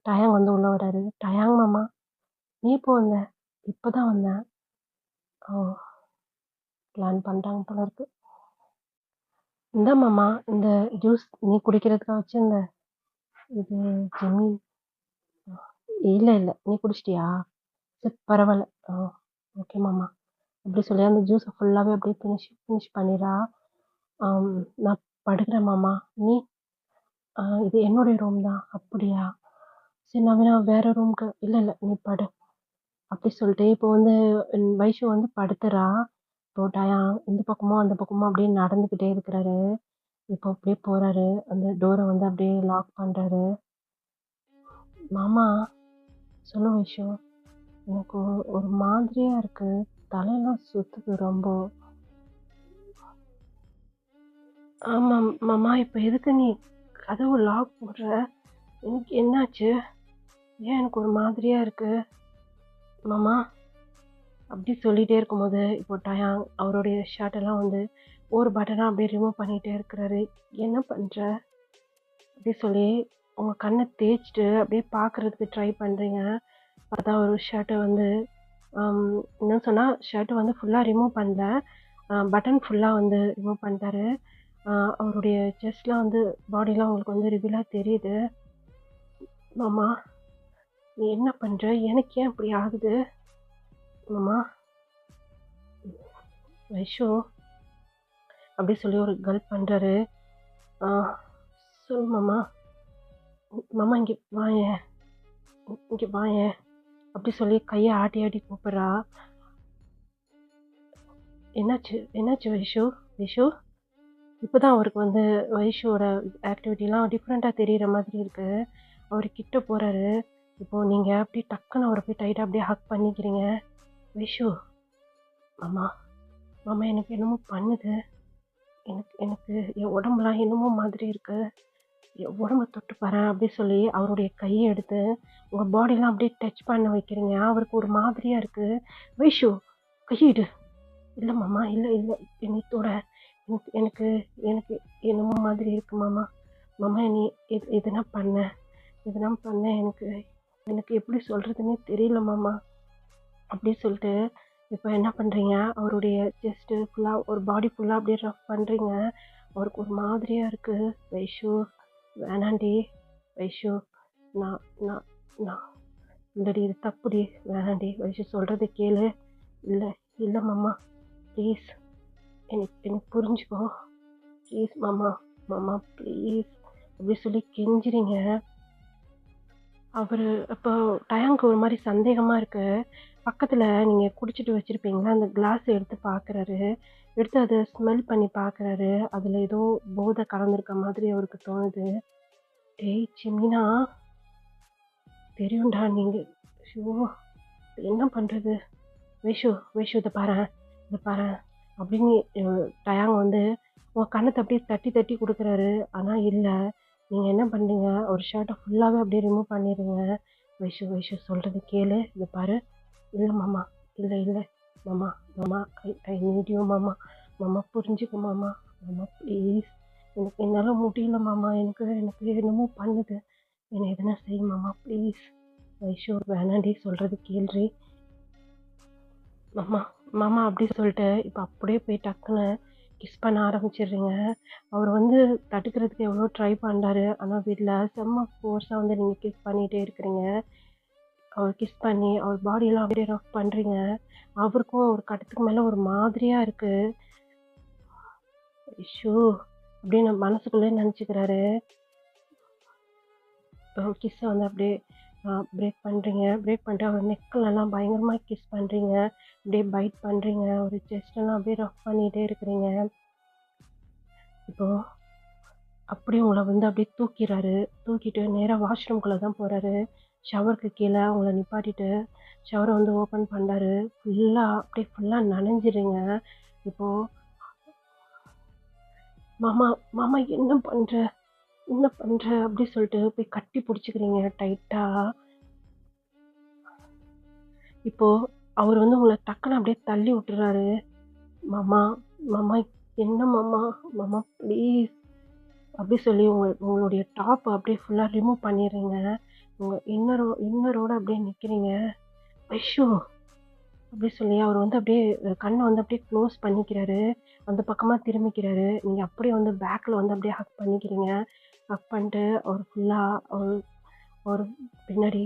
டயாங் வந்து உள்ளே வராரு. டயாங் மாமா, நீ இப்போ வந்த? இப்போ தான் வந்தேன். ஓ, பிளான் பண்ணிட்டாங்க போல இருக்கு. இந்த மாமா, இந்த ஜூஸ் நீ குடிக்கிறதுக்காக வச்சிருந்த. இது ஜெமீன். இல்லை இல்லை, நீ குடிச்சிட்டியா? சரி பரவாயில்ல. ஓகே மாமா. அப்படி சொல்லி அந்த ஜூஸை ஃபுல்லாகவே அப்படியே ஃபினிஷ் பண்ணிடுறா. நான் படுக்கிறேன் மாமா. நீ? இது என்னுடைய ரூம் தான். அப்படியா? சரி, நான் வேணா வேற ரூமுக்கு. இல்லை இல்லை, நீ படு. அப்படி சொல்லிட்டு இப்போ வந்து வைஷு வந்து படுத்துறா. இப்போ டயா இந்த பக்கமும் அந்த பக்கமும் அப்படியே நடந்துக்கிட்டே இருக்கிறாரு. இப்போ அப்படியே போறாரு. அந்த டோரை வந்து அப்படியே லாக் பண்றாரு. மாமா, சொல்லு வைஷு. எனக்கு ஒரு மாதிரியா இருக்கு. தலையெல்லாம் சுத்துது ரொம்ப. ஆமாம் மாமா, இப்போ எதுக்கு நீ கதவு லாக் போடுற? எனக்கு என்னாச்சு? ஏன் எனக்கு ஒரு மாதிரியா இருக்கு மாமா? அப்படி சொல்லிட்டே இருக்கும்போது இப்போ டயாங் அவருடைய ஷர்ட்டெல்லாம் வந்து ஒரு பட்டனாக அப்படியே ரிமூவ் பண்ணிகிட்டே இருக்கிறாரு. என்ன பண்ணுற? அப்படி சொல்லி உங்கள் கண்ணை தேய்ச்சிட்டு அப்படியே பார்க்குறதுக்கு ட்ரை பண்ணுறீங்க. பார்த்தா ஒரு ஷர்ட்டை வந்து என்ன சொன்னால் ஷர்ட்டை வந்து ஃபுல்லாக ரிமூவ் பண்ணல, பட்டன் ஃபுல்லாக வந்து ரிமூவ் பண்ணிட்டாரு. அவருடைய செஸ்ட்லாம் வந்து பாடிலாம் உங்களுக்கு வந்து ரிவீலாக தெரியுது. மாமா, நீ என்ன பண்ணுற? எனக்கு ஏன் இப்படி ஆகுது மாமா? வைஷு அப்படி சொல்லி ஒரு கல்ப் பண்ணுறாரு. சொல் மாமா. மாமா இங்கே வாயேன், இங்கே வாயேன். அப்படி சொல்லி கையை ஆட்டி ஆட்டி கூப்பிட்றா. என்னாச்சு என்னாச்சு வைஷு? வைஷு இப்பதான் அவருக்கு வந்து வைஷுவோட ஆக்டிவிட்டிலாம் டிஃப்ரெண்ட்டா தெரியிற மாதிரி இருக்கு. அவரு கிட்ட போறாரு. இப்போ நீங்க அப்படியே டக்குன்னு அவர போய் டைட்டா அப்படியே ஹக் பண்ணிக்கிறீங்க. வைஷு, மாமா, மாமா எனக்கு என்னமோ பண்ணுது. எனக்கு எனக்கு என் உடம்புலாம் என்னமோ மாதிரி இருக்கு. என் உடம்ப தொட்டு பாரேன் அப்படி சொல்லி அவருடைய கைய எடுத்து உங்க பாடிலாம் அப்படியே டச் பண்ண வைக்கிறீங்க. அவருக்கு ஒரு மாதிரியா இருக்கு. வைஷு, கைய இல்ல மாமா, இல்ல இல்ல என்னை தொட. எனக்கு எனக்கு என்னமோ மாதிரி இருக்கு மாமா. மாமா நீ எதுனா பண்ண எனக்கு எனக்கு எப்படி சொல்றதுன்னே தெரியல மாமா. அப்படி சொல்லிட்டு இப்போ என்ன பண்றீங்க, அவருடைய செஸ்ட் ஃபுல்லா ஒரு பாடி ஃபுல்லா அப்படியே ரஃப் பண்றீங்க. அவருக்கு ஒரு மாதிரியா இருக்கு. வைஷு, வேணாண்டி. வைஷு, நான் நான் நான் இல்லடி, இது தப்புடி, வேணாண்டி. வைஷு சொல்றத கேளு. இல்ல இல்ல மாமா, ப்ளீஸ், எனக்கு எனக்கு புரிஞ்சுக்கோ. ப்ளீஸ் மாமா, மாமா ப்ளீஸ் அப்படி சொல்லி கெஞ்சுறீங்க. அவரு இப்போ டயாங்க்கு ஒரு மாதிரி சந்தேகமா இருக்கு. பக்கத்துல நீங்க குடிச்சிட்டு வச்சிருப்பீங்களா, அந்த கிளாஸ் எடுத்து பார்க்குறாரு. எடுத்து அதை ஸ்மெல் பண்ணி பார்க்குறாரு. அதுல ஏதோ போதை கலந்துருக்க மாதிரி அவருக்கு தோணுது. டேய் சிம்னா, தெரியும்டா நீங்க. ஐயோ, என்ன பண்றது? வைஷு, வைஷு இதை பாரேன், இதை பாரேன் அப்படின்னு டயாங் வந்து உன் கண்ணத்தை அப்படியே தட்டி தட்டி கொடுக்குறாரு. ஆனா இல்லை, நீங்க என்ன பண்றீங்க, ஒரு ஷர்ட்டை ஃபுல்லாவே அப்படியே ரிமூவ் பண்ணிடுங்க. வைஷு, வைஷு சொல்றது கேளு, இதை பாரு. இல்லை மாமா, இல்லை இல்லை மாமா, மாமா ஐ ஐ நீட் யூ மாமா. மாமா புரிஞ்சுக்க மாமா. மாமா ப்ளீஸ், எனக்கு என்னால் முடியல மாமா. எனக்கு எனக்கு என்னமோ பண்ணுது. என்னை எதனா செய் மாமா ப்ளீஸ். வைஷு வேணாண்டி, சொல்றது கேள்றி. மாமா, மாமா அப்படி சொல்லிட்டு இப்போ அப்படியே போய் டக்குன்னு கிஸ் பண்ண ஆரம்பிச்சிடுறீங்க. அவர் வந்து தடுக்கிறதுக்கு எவ்வளோ ட்ரை பண்ணுறாரு. ஆனால் வீட்டில் செம்ம ஃபோர்ஸாக வந்து நீங்கள் கிஸ் பண்ணிகிட்டே இருக்கிறீங்க. அவர் கிஸ் பண்ணி அவர் பாடியெல்லாம் அப்படியே ரஃப் பண்ணுறீங்க. அவருக்கும் ஒரு கட்டத்துக்கு மேலே ஒரு மாதிரியாக இருக்குது. ஐஷோ அப்படின்னு மனசுக்குள்ளே நினச்சிக்கிறாரு. கிஸ்ஸை வந்து அப்படியே பிரேக் பண்ணுறீங்க. பிரேக் பண்ணிட்டு அவர் நெக்கிலெல்லாம் பயங்கரமாக கிஸ் பண்ணுறீங்க. அப்படியே பைட் பண்ணுறீங்க. ஒரு செஸ்டெல்லாம் அப்படியே ரஃப் பண்ணிகிட்டே இருக்கிறீங்க. இப்போது அப்படியே உங்களை வந்து அப்படியே தூக்கிறாரு. தூக்கிட்டு நேராக வாஷ்ரூம்குள்ளே தான் போகிறாரு. ஷவருக்கு கீழே உங்களை நிப்பாட்டிட்டு ஷவரை வந்து ஓப்பன் பண்ணுறாரு. ஃபுல்லாக நனைஞ்சிடுங்க. இப்போது மாமா, மாமா என்ன பண்ணுற, என்ன பண்ணுற அப்படி சொல்லிட்டு போய் கட்டி பிடிச்சிக்கிறீங்க டைட்டாக. இப்போது அவர் வந்து உங்களை டக்குன்னு அப்படியே தள்ளி விட்டுறாரு. மாமா, மாமா என்ன மாமா, மாமா ப்ளீஸ் அப்படி சொல்லி உங்களுடைய டாப் அப்படியே ஃபுல்லாக ரிமூவ் பண்ணிடுறீங்க. உங்கள் இன்னரோட அப்படியே நிற்கிறீங்க. ஐஷோ அப்படி சொல்லி அவர் வந்து அப்படியே கண்ணை வந்து அப்படியே க்ளோஸ் பண்ணிக்கிறாரு. அந்த பக்கமாக திரும்பிக்கிறாரு. நீங்கள் அப்படியே வந்து பேக்கில் வந்து அப்படியே ஹக் பண்ணிக்கிறீங்க. ஹக் பண்ணிட்டு அவர் ஃபுல்லாக அவர் பின்னாடி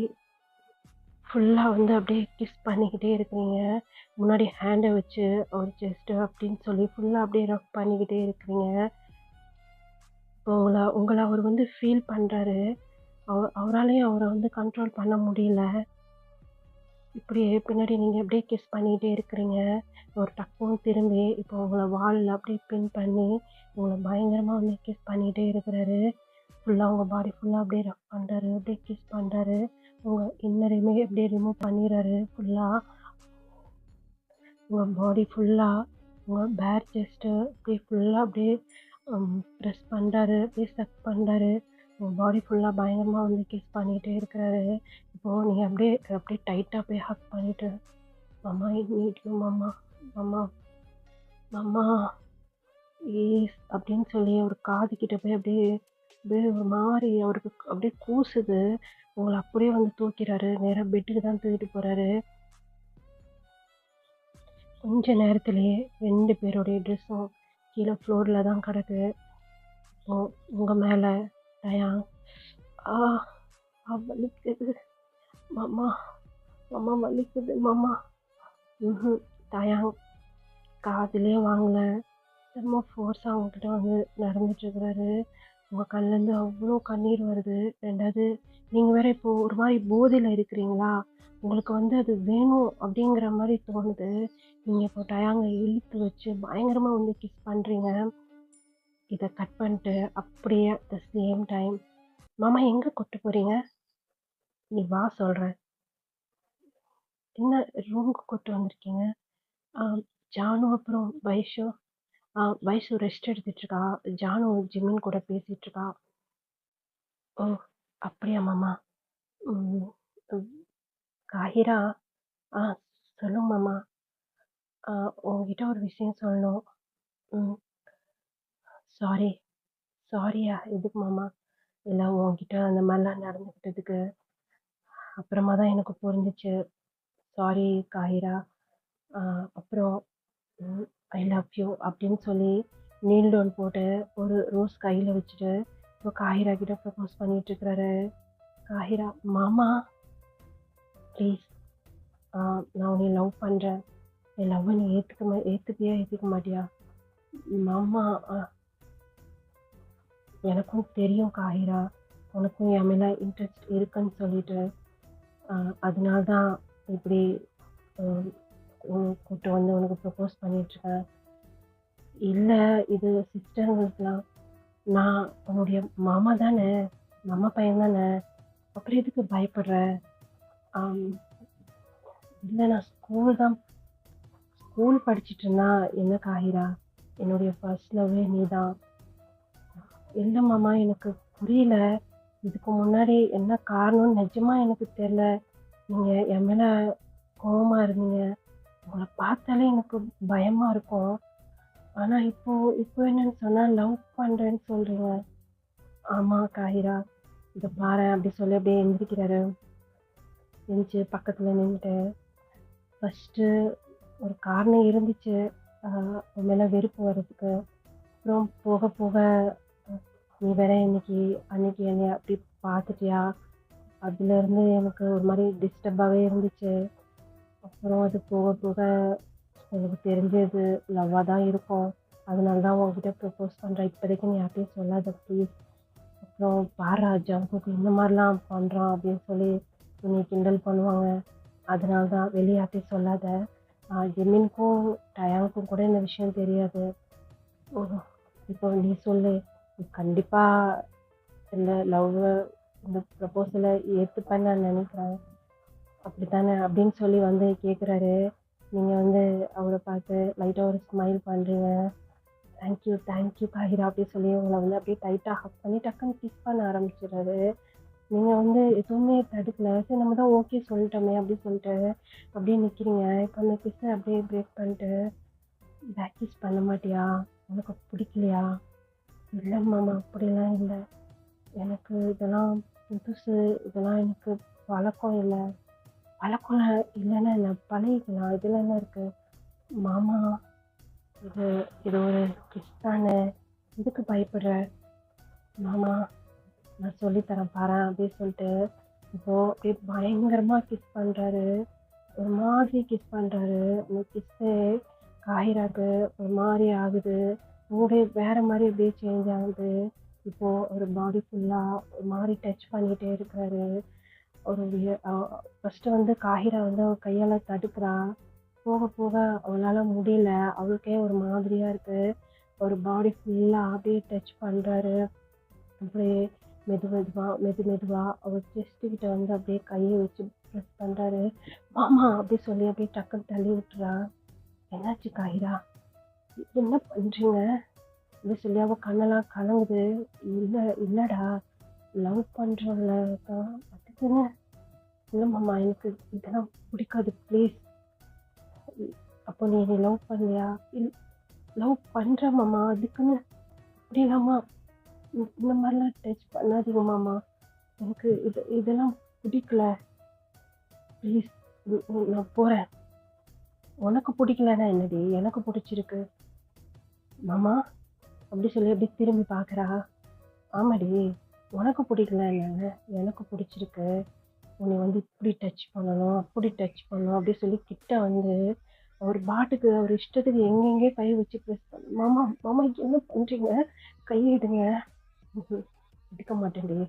ஃபுல்லாக வந்து அப்படியே கிஸ் பண்ணிக்கிட்டே இருக்கிறீங்க. முன்னாடி ஹேண்டை வச்சு ஒரு செஸ்ட்டு அப்படின்னு சொல்லி ஃபுல்லாக அப்படியே ரஃப் பண்ணிக்கிட்டே இருக்கிறீங்க. இப்போ உங்களை அவர் வந்து ஃபீல் பண்ணுறாரு. அவராலையும் அவரை வந்து கண்ட்ரோல் பண்ண முடியல. இப்படியே பின்னாடி நீங்கள் அப்படியே கிஸ் பண்ணிக்கிட்டே இருக்கிறீங்க. ஒரு டக்குன்னு திரும்பி இப்போ உங்களை வாலில் அப்படியே பின் பண்ணி உங்களை பயங்கரமாக வந்து கிஸ் பண்ணிக்கிட்டே இருக்கிறாரு. ஃபுல்லாக உங்கள் பாடி ஃபுல்லாக அப்படியே ரஃப் பண்ணுறாரு. அப்படியே கிஸ் பண்ணுறாரு. உங்கள் இன்னரையுமே அப்படியே ரிமூவ் பண்ணிடுறாரு. ஃபுல்லாக உங்கள் பாடி ஃபுல்லாக உங்கள் பேர் செஸ்ட்டு அப்படியே ஃபுல்லாக அப்படியே ப்ரெஸ் பண்ணுறாரு. அப்படியே சக் பண்ணுறாரு. உங்கள் பாடி ஃபுல்லாக பயங்கரமாக வந்து கிஸ் பண்ணிகிட்டே இருக்கிறாரு. இப்போது நீங்கள் அப்படியே டைட்டாக போய் ஹக் பண்ணிவிட்டு மாமா ஐ நீட் யூ மாமா, மாமா, மாமா ப்ளீஸ் அப்படின்னு சொல்லி அவர் காதுகிட்ட போய் அப்படியே அப்படியே ஒரு மாதிரி அவருக்கு அப்படியே கூசுது. உங்களை அப்படியே வந்து தூக்கிறாரு. நேராக பெட்டுக்கு தான் தூக்கிட்டு போகிறாரு. கொஞ்ச நேரத்துலேயே 2 பேருடைய ட்ரெஸ்ஸும் கீழே ஃப்ளோரில் தான் கிடக்கு. உங்கள் மேலே டயாங், ஆ வலிக்குது மாமா, மாமா வலிக்குது மாமா. டயாங் காதுலேயே வாங்கலை. செம்ம ஃபோர்ஸாக அவங்ககிட்ட வந்து நடந்துட்டுருக்கிறாரு. உங்கள் கண்லேருந்து அவ்வளோ கண்ணீர் வருது. 2வது நீங்கள் வேறு இப்போது ஒரு மாதிரி போதையில் இருக்கிறீங்களா, உங்களுக்கு வந்து அது வேணும் அப்படிங்கிற மாதிரி தோணுது. நீங்கள் இப்போ டயாங்கை இழுத்து வச்சு பயங்கரமாக வந்து கிஸ் பண்ணுறீங்க. இத கட் பண்ணிட்டு அப்படியே அட் த சேம் டைம், மாமா எங்க கூட்டு போறீங்க? நீ வா சொல்றேன். என்ன ரூமுக்கு கூட்டு வந்திருக்கீங்க? ஆ ஜானு அப்புறம் வைஷு வைஷு ரெஸ்ட் எடுத்துட்டு இருக்கா. ஜானு ஜிமின் கூட பேசிட்டு இருக்கா. ஓ! அப்படியா மாமா? ம். ம். காஹிரா, ஆ சொல்லுங்க மாமா. ஆ உன்கிட்ட ஒரு விஷயம் சொல்லணும். ம். சாரி. சாரியா? எதுக்கு மாமா? இல்ல உன்கிட்ட அந்த மாரிலாம் நடந்துக்கிட்டதுக்கு அப்புறமா தான் எனக்கு புரிஞ்சுச்சு. சாரி காஹிரா. ஆ அப்புறம் ம் ஐ லவ் யூ அப்படின்னு சொல்லி நீல் டவுன் போட்டு ஒரு ரோஸ் கையில வச்சுட்டு, இப்போ காஹிரா கிட்ட ப்ரப்போஸ் பண்ணிட்டு இருக்கிறாரு. காஹிரா, மாமா ப்ளீஸ், நான் உன்னை லவ் பண்றேன். என் லவ்வ நீ ஏத்துப்பியா? ஏத்துக்க மாட்டியா? மாமா, எனக்கும் தெரியும் காஹிரா. உனக்கும் என் மேல இன்ட்ரெஸ்ட் இருக்குன்னு சொல்லிட்டு. அதனால தான் இப்படி கூப்பிட்டு வந்து உனக்கு ப்ரப்போஸ் பண்ணிட்டுருக்கேன். இல்லை, இது சிஸ்டர்களுக்கெலாம் நான் உன்னுடைய மாமா தானே, மாமா பையன் தானே, அப்புறம் எதுக்கு பயப்படுற? இல்லை, நான் ஸ்கூல் படிச்சுட்டு இருந்தா என்ன காஹிரா, என்னுடைய ஃபர்ஸ்ட் லவ்வே நீ தான். இல்லை மாமா, எனக்கு புரியல. இதுக்கு முன்னாடி என்ன காரணம்னு நிஜமா எனக்கு தெரியல. நீங்கள் என் மேலே கோவமாக இருந்தீங்க. உங்களை பார்த்தாலே எனக்கு பயமா இருக்கும். ஆனா இப்போ இப்போ என்னன்னு சொன்னா லவ் பண்றேன்னு சொல்றீங்க. ஆமா காஹிரா, இதை பாரேன் அப்படி சொல்லி அப்படியே எந்திரிக்கிறாரு. எந்திரிச்சு பக்கத்துல நின்றுட்டு, ஃபர்ஸ்ட்டு ஒரு காரணம் இருந்துச்சு உன் மேல வெறுப்பு வர்றதுக்கு. அப்புறம் போக போக நீ வேற அன்னைக்கு என்னை அப்படி பார்த்துட்டியா, அதுல இருந்து எனக்கு ஒரு மாதிரி டிஸ்டர்பாகவே இருந்துச்சு. அப்புறம் அது போக போக எனக்கு தெரிஞ்சது லவ்வாக தான் இருக்கும். அதனால தான் உங்ககிட்ட ப்ரப்போஸ் பண்ணுறேன். இப்போதைக்கு நீ யார்கிட்டையும் சொல்லாத ப்ளீஸ். அப்புறம் பாரா ஜங்குக்கு இந்த மாதிரிலாம் பண்ணுறான் அப்படின்னு சொல்லி உன்னை கிண்டல் பண்ணுவாங்க. அதனால தான் வெளியே யார்கிட்டையும் சொல்லாத. ஜெமினுக்கும் டயானுக்கும் கூட இந்த விஷயம் தெரியாது. இப்போ நீ சொல்லு, நீ கண்டிப்பாக இந்த இந்த ப்ரப்போசலை ஏற்றுப்பேன்னு நான் நினைக்கிறேன். அப்படித்தானே அப்படின்னு சொல்லி வந்து கேட்குறாரு. நீங்கள் வந்து அவரை பார்த்து லைட்டாக ஒரு ஸ்மைல் பண்ணுறீங்க. தேங்க்யூ காஹிரா அப்படின்னு சொல்லி உங்களை வந்து அப்படியே டைட்டாக ஹக் பண்ணி டக்குன்னு கிஸ் பண்ண ஆரம்பிச்சிடுறாரு. நீங்கள் வந்து எதுவுமே தடுக்கல. சரி, நம்ம தான் ஓகே சொல்லிட்டோமே அப்படின்னு சொல்லிட்டு அப்படியே நிற்கிறீங்க. இப்போ அந்த கிஸ்ஸை அப்படியே பிரேக் பண்ணிட்டு, பேக் கிஸ் பண்ண மாட்டியா? உனக்கு பிடிக்கலையா? இல்லை மாமா, அப்படிலாம் இல்லை. எனக்கு இதெல்லாம் புதுசு. இதெல்லாம் எனக்கு பழக்கம் இல்லை. பழக்கம் இல்லைன்னா என்ன, பழகிக்கலாம். இதில் என்ன இருக்கு மாமா? இது இது ஒரு கிஸ் தானே, இதுக்கு பயப்படுற? மாமா, நான் சொல்லித்தரேன் பாரேன் அப்படின்னு சொல்லிட்டு இப்போ அப்படியே பயங்கரமாக கிஸ் பண்ணுறாரு. ஒரு மாதிரி கிஸ் பண்ணுறாரு. அந்த கிஸ்ஸு காஹிராக்கு ஒரு மாதிரி ஆகுது. மூடே வேற மாதிரி அப்படியே சேஞ்ச் ஆகுது. இப்போது ஒரு பாடி ஃபுல்லாக ஒரு மாதிரி டச் பண்ணிகிட்டே இருக்கிறாரு. அவருடைய ஃபஸ்ட்டு வந்து காஹிரா வந்து அவள் கையால் தடுக்கிறா. போக போக அவளால் முடியல. அவளுக்கே ஒரு மாதிரியாக இருக்குது. ஒரு பாடி ஃபுல்லாக அப்படியே டச் பண்ணுறாரு. அப்படியே மெதுவாக அவள் செஸ்ட்டுக்கிட்ட வந்து அப்படியே கையை வச்சு ப்ரெஸ் பண்ணுறாரு. மாமா அப்படி சொல்லி அப்படியே டக்குன்னு தள்ளி விட்டுறா. என்னாச்சு காஹிரா, என்ன பண்ணுறீங்க அப்படி சொல்லி அவள் கண்ணெல்லாம் கலங்குது. இல்லைடா, லவ் பண்ணுறவங்கள தான் அதுக்குன்னு. இல்லை மாமா, எனக்கு இதெல்லாம் பிடிக்காது ப்ளீஸ். அப்போ நீ என்னை லவ் பண்ணலையா? லவ் பண்ணுற மாமா, அதுக்குன்னு அப்படிலாமா இந்த மாதிரிலாம் டச் பண்ணாதீங்க மாமா. எனக்கு இதெல்லாம் பிடிக்கல ப்ளீஸ். நான் போகிறேன். உனக்கு பிடிக்கலன்னா என்னடி, எனக்கு பிடிச்சிருக்கு மாமா அப்படி சொல்லி அப்படி திரும்பி பார்க்குறா. ஆமாடி, உனக்கு பிடிக்கல என்னங்க, எனக்கு பிடிச்சிருக்கு. உன்னை வந்து இப்படி டச் பண்ணணும், அப்படி டச் பண்ணணும் அப்படி சொல்லி கிட்ட வந்து அவர் பாட்டுக்கு அவர் இஷ்டத்துக்கு எங்கெங்கே கை வச்சு ப்ரெஸ் பண்ண. மாமா மாமா என்ன பண்ணுறீங்க? கையிடுங்க. எடுக்க மாட்டேன்டி.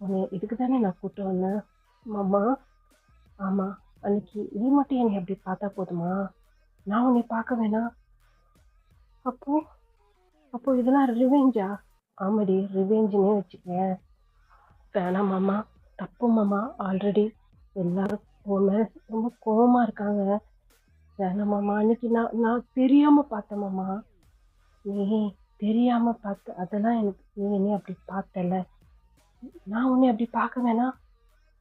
உன்னை இதுக்கு தானே நான் கூப்பிட்டு வந்தேன் மாமா. ஆமாம், அன்னைக்கு நீ மட்டும் என்னை அப்படி பார்த்தா போதுமா? நான் உன்னை பார்க்க வேணாம்? அப்போ அப்போ இதெல்லாம் ரிவெஞ்சா? ஆமாடி, ரிவெஞ்சுன்னே வச்சுக்கேன். வேணாம் மாமா, தப்பு மாமா. ஆல்ரெடி எல்லாரும் உன் மேல ரொம்ப கோவமா இருக்காங்க. வேணாம் மாமா. அன்னைக்கு நான் நான் தெரியாம பார்த்தேன் மாமா. நீ தெரியாம பார்த்த அதெல்லாம் எனக்கு நீ என்ன அப்படி பார்த்தல. நான் உன்னை அப்படி பார்க்க வேணாம்.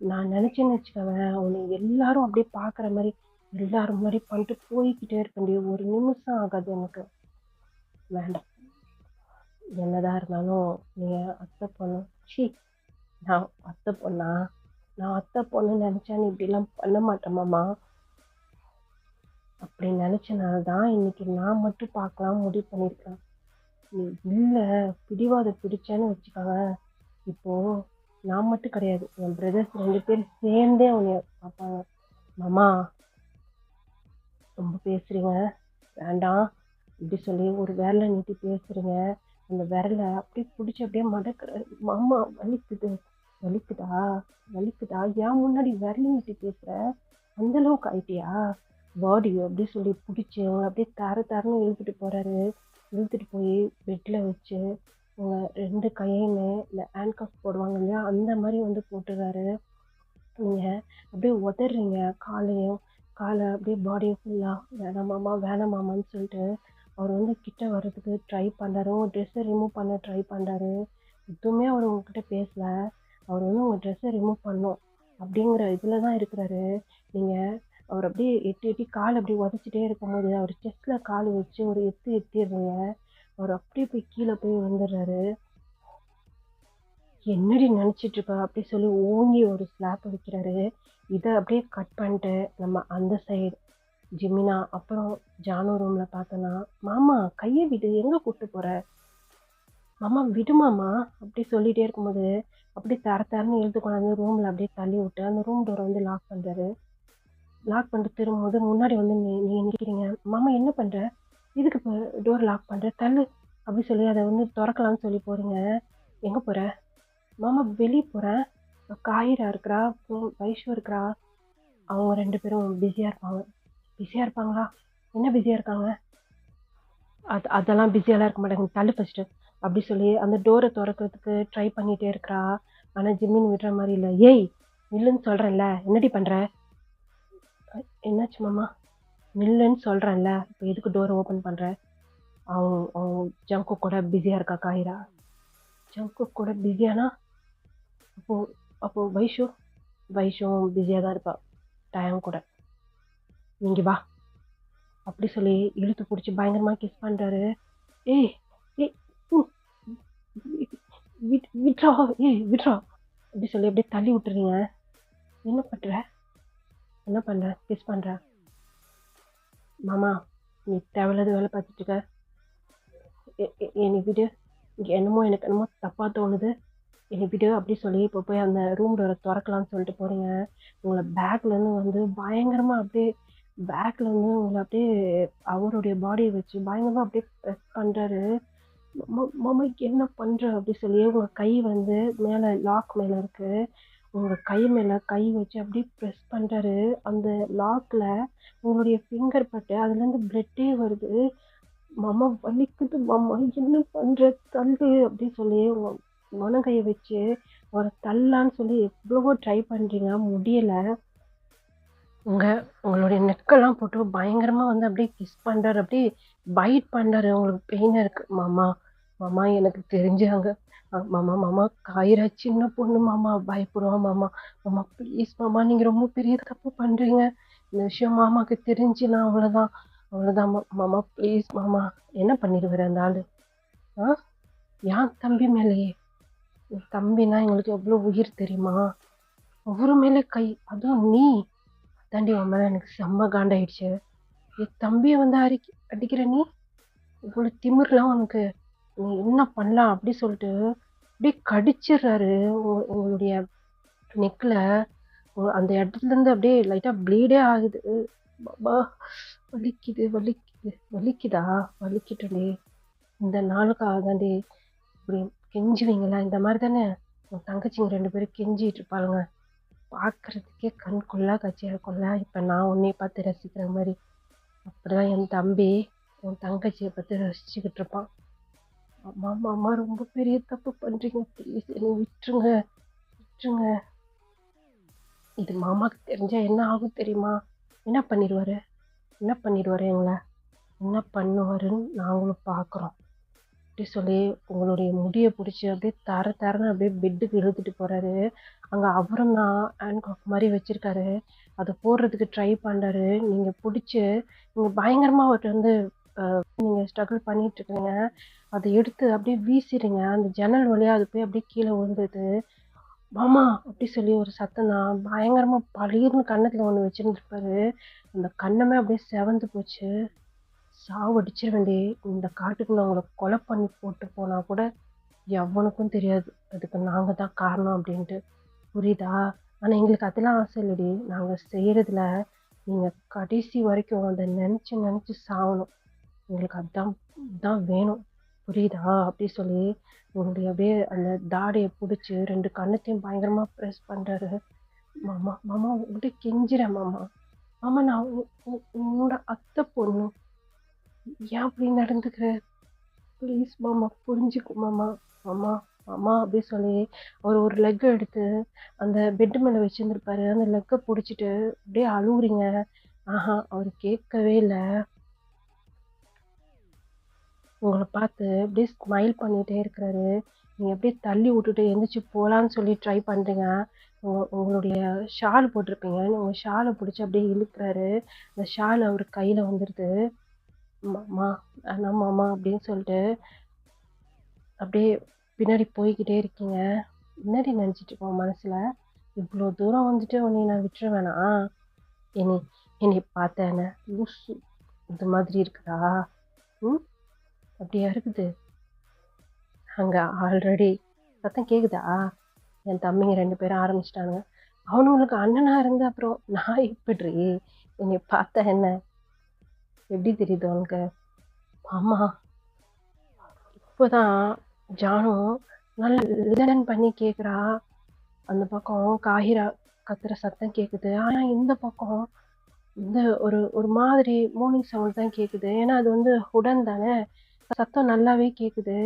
நான் நினைச்சேன்னு வச்சுக்கவேன், உன்னை எல்லாரும் அப்படியே பார்க்குற மாதிரி எல்லாரும் முன்னாடி பண்ணிட்டு போய்கிட்டே இருக்க முடியும். ஒரு நிமிஷம் ஆகாது எனக்கு. வேண்டாம். என்னதான் இருந்தாலும் நீ அத்தை பொண்ணு. சி, நான் அத்தை பொண்ணா? நான் அத்தை பொண்ணு நினைச்சா நீ இப்படிலாம் பண்ண மாட்டேமாம்மா. அப்படி நினைச்சனால தான் இன்னைக்கு நான் மட்டும் பார்க்கலாம் முடிவு பண்ணியிருக்கேன். நீ இல்லை பிடிவாதம் பிடிச்சேன்னு வச்சுக்கோங்க, இப்போ நான் மட்டும் கிடையாது, என் பிரதர்ஸ் 2 பேரும் சேர்ந்தே உன்னைய பார்ப்பாங்க. மாமா ரொம்ப பேசுறீங்க, வேண்டாம் இப்படி சொல்லி ஒரு விரலை நீட்டி பேசுறீங்க. அந்த விரலை அப்படியே பிடிச்சி அப்படியே மடக்கிற. மாமா வலிக்குது. வலிக்குதா? வலிக்குதா? ஏன் முன்னாடி விரலை நீட்டி பேசுற? அந்த அளவுக்கு ஆயிட்டியா? பாடி அப்படி சொல்லி பிடிச்சி அப்படியே தரன்னு இழுத்துட்டு போறாரு. இழுத்துட்டு போய் பெட்ல வச்சு உங்க 2 கையுமே இந்த ஹேண்ட் கஃப் போடுவாங்க இல்லையா, அந்த மாதிரி வந்து போட்டுறாரு. நீங்க அப்படியே உதறீங்க காலையும். காலை அப்படியே பாடியை ஃபுல்லா வேணாமாமா வேணாமாமான்னு சொல்லிட்டு அவர் வந்து கிட்ட வர்றதுக்கு ட்ரை பண்ணுறாரு. உங்கள் ட்ரெஸ்ஸை ரிமூவ் பண்ண ட்ரை பண்ணுறாரு. எதுவுமே அவர் உங்ககிட்ட பேசல. அவர் வந்து உங்கள் ட்ரெஸ்ஸை ரிமூவ் பண்ணும் அப்படிங்கிற இதில் தான் இருக்கிறாரு. நீங்கள் அவர் அப்படியே எட்டி எட்டி கால் அப்படி உதச்சிட்டே இருக்கும்போது அவர் செஸ்ட்டில் கால் வச்சு ஒரு எத்திடுறீங்க. அவர் அப்படியே போய் கீழே போய் வந்துடுறாரு. என்னடி நினச்சிட்டு இருக்க அப்படி சொல்லி ஓங்கி ஒரு ஸ்லாப் வைக்கிறாரு. இதை அப்படியே கட் பண்ணிட்டு நம்ம அந்த சைடு ஜிமினா அப்புறம் ஜானு ரூம்ல பார்த்தோன்னா, மாமா கையை விடு, எங்க கூட்டு போற? மாமா விடு மாமா அப்படி சொல்லிட்டே இருக்கும்போது அப்படி தரன்னு இழுத்து கொண்டாந்து ரூம்ல அப்படியே தள்ளி விட்டு அந்த ரூம் டோரை வந்து லாக் பண்றாரு. லாக் பண்ணிட்டு திரும்பும்போது முன்னாடி வந்து நீங்க நிற்கிறீங்க. மாமா என்ன பண்ற? இதுக்கு இப்போ டோர் லாக் பண்ற? தள்ளு அப்படி சொல்லி அதை வந்து திறக்கலாம்னு சொல்லி போறீங்க. எங்க போற? மாமா வெளியே போறேன். காயிரா இருக்கிறா, வைஷு இருக்கிறா, அவங்க 2 பேரும் பிஸியா இருப்பாங்க. பிஸியா இருப்பாங்களா? என்ன பிஸியா இருக்காங்க? அதெல்லாம் பிஸியாலாம் இருக்க மாட்டாங்க, தள்ளு ஃபர்ஸ்ட் அப்படி சொல்லி அந்த டோரை திறக்கிறதுக்கு ட்ரை பண்ணிட்டே இருக்கிறா. ஆனா ஜிம்மின் விடுற மாதிரி இல்லை. ஏய் நில்லுன்னு சொல்றேன்ல, என்னடி பண்ற? என்னாச்சு மாமா? நில்லுன்னு சொல்றேன்ல, இப்போ எதுக்கு டோரை ஓப்பன் பண்ற? அவங்க ஜங்கு கூட பிஸியா இருக்கா காயிரா. ஜங்கு கூட பிஸியானா அப்போ அப்போ வைஷும் பிஸியாக தான் இருப்பா டயம் கூட. நீங்க வா அப்படி சொல்லி இழுத்து பிடிச்சி பயங்கரமா கிஸ் பண்றாரு. ஏய் ஏய் விட்ரா, விட்ரா அப்படி சொல்லி அப்படியே தள்ளி விட்டுறீங்க. என்ன பண்ற? கிஸ் பண்ற? மாமா நீ தேவையில்லாத வேலை பார்த்துட்டு இருக்க. என்னை விடு. என்னமோ எனக்கு என்னமோ தப்பா தோணுது. என்னை விடு அப்படி சொல்லி இப்போ போய் அந்த ரூம் டோரை திறக்கலாம்னு சொல்லிட்டு போறீங்க. உங்களை பேக்லேருந்து வந்து பயங்கரமா அப்படியே பேக்லேருந்து உங்களை அப்படியே அவருடைய பாடியை வச்சு பயங்கரமா அப்படியே ப்ரெஸ் பண்றாரு. மாமா என்ன பண்ற அப்படி சொல்லி உங்க கை வந்து மேல லாக் மேல இருக்கு. உங்க கை மேல கை வச்சு அப்படியே ப்ரெஸ் பண்றாரு. அந்த லாக்ல உங்களுடைய ஃபிங்கர் பட்டு அதுல இருந்து பிளட்டே வருது. மாமா வலிக்குது மாமா, என்ன பண்ற? தள்ளு அப்படி சொல்லி உங்க முனங்கையை வச்சு ஒரு தள்ளான்னு சொல்லி எவ்வளவோ ட்ரை பண்றீங்க, முடியல. உங்களுடைய நெக்கெல்லாம் போட்டு பயங்கரமா வந்து அப்படியே கிஸ் பண்றாரு, அப்படியே பைட் பண்றாரு. உங்களுக்கு பெயின் இருக்கு மாமா. மாமா எனக்கு தெரிஞ்சாங்க மாமா. மாமா காயிரா சின்ன பொண்ணு மாமா, பயப்படுவா மாமா. மாமா ப்ளீஸ் மாமா, நீங்க ரொம்ப பெரிய தப்பு பண்றீங்க. இந்த விஷயம் மாமாக்கு தெரிஞ்சுன்னா அவ்வளவுதான். அவ்வளவுதான் மாமா ப்ளீஸ் மாமா. என்ன பண்ணிடுவாரு அந்த ஆளு? என் தம்பி மேலேயே? என் தம்பினா எங்களுக்கு எவ்வளவு உயிர் தெரியுமா? ஒவ்வொரு மேலே கை, அதுவும் நீ தாண்டி உன் மேல எனக்கு செம்ம காண்டாயிடுச்சு. என் தம்பியை வந்து அடிக்கிற நீ? இவ்வளவு திமிர்லாம் உனக்கு? நீ என்ன பண்ணலாம் அப்படி சொல்லிட்டு அப்படியே கடிச்சிடுறாரு. உங்களுடைய நெக்ல அந்த இடத்துல இருந்து அப்படியே லைட்டா ப்ளீடே ஆகுது. பாபா வலிக்குது வலிக்குது. வலிக்குதா? வலிக்கிட்டே இந்த நாளுக்காக தாண்டி இப்படி கெஞ்சுவீங்களா? இந்த மாதிரி தானே உன் தங்கச்சிங்க 2 பேரும் கெஞ்சிட்டு இருப்பாளுங்க. பார்க்கறதுக்கே கண் கொள்ளா காட்சியா இருக்கும்ல. இப்போ நான் உன்னைய பார்த்து ரசிக்கிற மாதிரி அப்படிதான் என் தம்பி உன் தங்கச்சியை பார்த்து ரசிச்சுக்கிட்டு இருப்பான். அம்மா மாமா ரொம்ப பெரிய தப்பு பண்றீங்க. ப்ளீஸ் என்னை விட்டுருங்க விட்டுருங்க. இது மாமாக்கு தெரிஞ்சா என்ன ஆகும் தெரியுமா? என்ன பண்ணிடுவாரு? என்ன பண்ணிடுவாரு எங்கள? என்ன பண்ணுவாருன்னு நாங்களும் பார்க்குறோம். அப்படி சொல்லி உங்களுடைய முடிய பிடிச்சி அப்படியே தரன்னு அப்படியே பெட்டுக்கு இழுத்துட்டு போறாரு. அங்க அவரும் தான் ஹேண்ட் கஃப் மாதிரி வச்சிருக்காரு. அதை போடுறதுக்கு ட்ரை பண்றாரு. நீங்க பிடிச்சி நீங்க பயங்கரமா அவர்கிட்ட வந்து நீங்க ஸ்ட்ரகிள் பண்ணிட்டு இருக்கீங்க. அதை எடுத்து அப்படியே வீசிடுங்க. அந்த ஜன்னல் வழியா அது போய் அப்படியே கீழே விழுந்தது. மாமா அப்படி சொல்லி ஒரு சத்தம் தான். பயங்கரமா பளீர்னு கன்னத்துல ஒண்ணு வச்சிருந்துருப்பாரு. அந்த கண்ணமே அப்படியே செவந்து போச்சு. சாவடிச்சிருவேன்டி. இந்த காட்டுக்குள்ள உங்களை கொலை பண்ணி போட்டு போனா கூட எவனுக்கும் தெரியாது அதுக்கு நாங்க தான் காரணம் அப்படின்ட்டு. புரியுதா? ஆனா எங்களுக்கு அதெல்லாம் ஆசை இல்லடி. நாங்க செய்யறதுல நீங்க கடைசி வரைக்கும் அதை நினைச்சு நினைச்சு சாகணும். எங்களுக்கு அதான் தான் வேணும். புரியுதா? அப்படி சொல்லி உங்களுடைய அப்படியே அந்த தாடையை பிடிச்சி 2 கண்ணத்தையும் பயங்கரமா ப்ரெஸ் பண்றாரு. மாமா மாமா உங்கள்கிட்ட கெஞ்சுறேன் மாமா. மாமா நான் உன்னோட அத்தை பொண்ணு. ஏன் அப்படி நடந்துக்கிற? ப்ளீஸ் மாமா புரிஞ்சுக்கோ மாமா. மாமா மாமா அப்படி சொல்லி அவர் ஒரு லெக்கை எடுத்து அந்த பெட்டு மேலே வச்சிருந்துருப்பாரு. அந்த லெக்கை பிடிச்சிட்டு அப்படியே அழுவுறீங்க. ஆஹா அவர் கேட்கவே இல்லை. உங்களை பார்த்து அப்படியே ஸ்மைல் பண்ணிகிட்டே இருக்கிறாரு. நீங்கள் அப்படியே தள்ளி விட்டுட்டு எந்திரிச்சு போகலான்னு சொல்லி ட்ரை பண்ணுறீங்க. உங்களுடைய ஷால் போட்டிருப்பீங்க. உங்கள் ஷாலை பிடிச்சி அப்படியே இழுக்கிறாரு. அந்த ஷால் அவர் கையில் வந்துடுது. மாமா வேணாம் மாமா அப்படின்னு சொல்லிட்டு அப்படியே பின்னாடி போய்கிட்டே இருக்கீங்க. முன்னாடி நினச்சிட்டு இருக்கோம் மனசில், இவ்வளோ தூரம் வந்துட்டு உன்னை நான் விட்டுற வேணாம். என்னை பார்த்தேன்னு லூசு இந்த மாதிரி இருக்குதா? ம் அப்படியா இருக்குது? அங்கே ஆல்ரெடி சத்தம் கேட்குதா? என் தம்பிங்க 2 பேரும் ஆரம்பிச்சிட்டாங்க. அவனுங்களுக்கு அண்ணனா இருந்து அப்புறம் நான் எப்படி என்னை பார்த்தா என்ன? எப்படி தெரியுது உனக்கு? ஆமா இப்போதான் ஜானு நல்லா லிசன் பண்ணி கேட்குறா. அந்த பக்கம் காஹிரா கத்துற சத்தம் கேட்குது. ஆனா இந்த பக்கம் இந்த ஒரு ஒரு மாதிரி மோர்னிங் சவுண்ட் தான் கேட்குது. ஏன்னா அது வந்து உடன் தானே, சத்தம் நல்லாவே கேட்குது.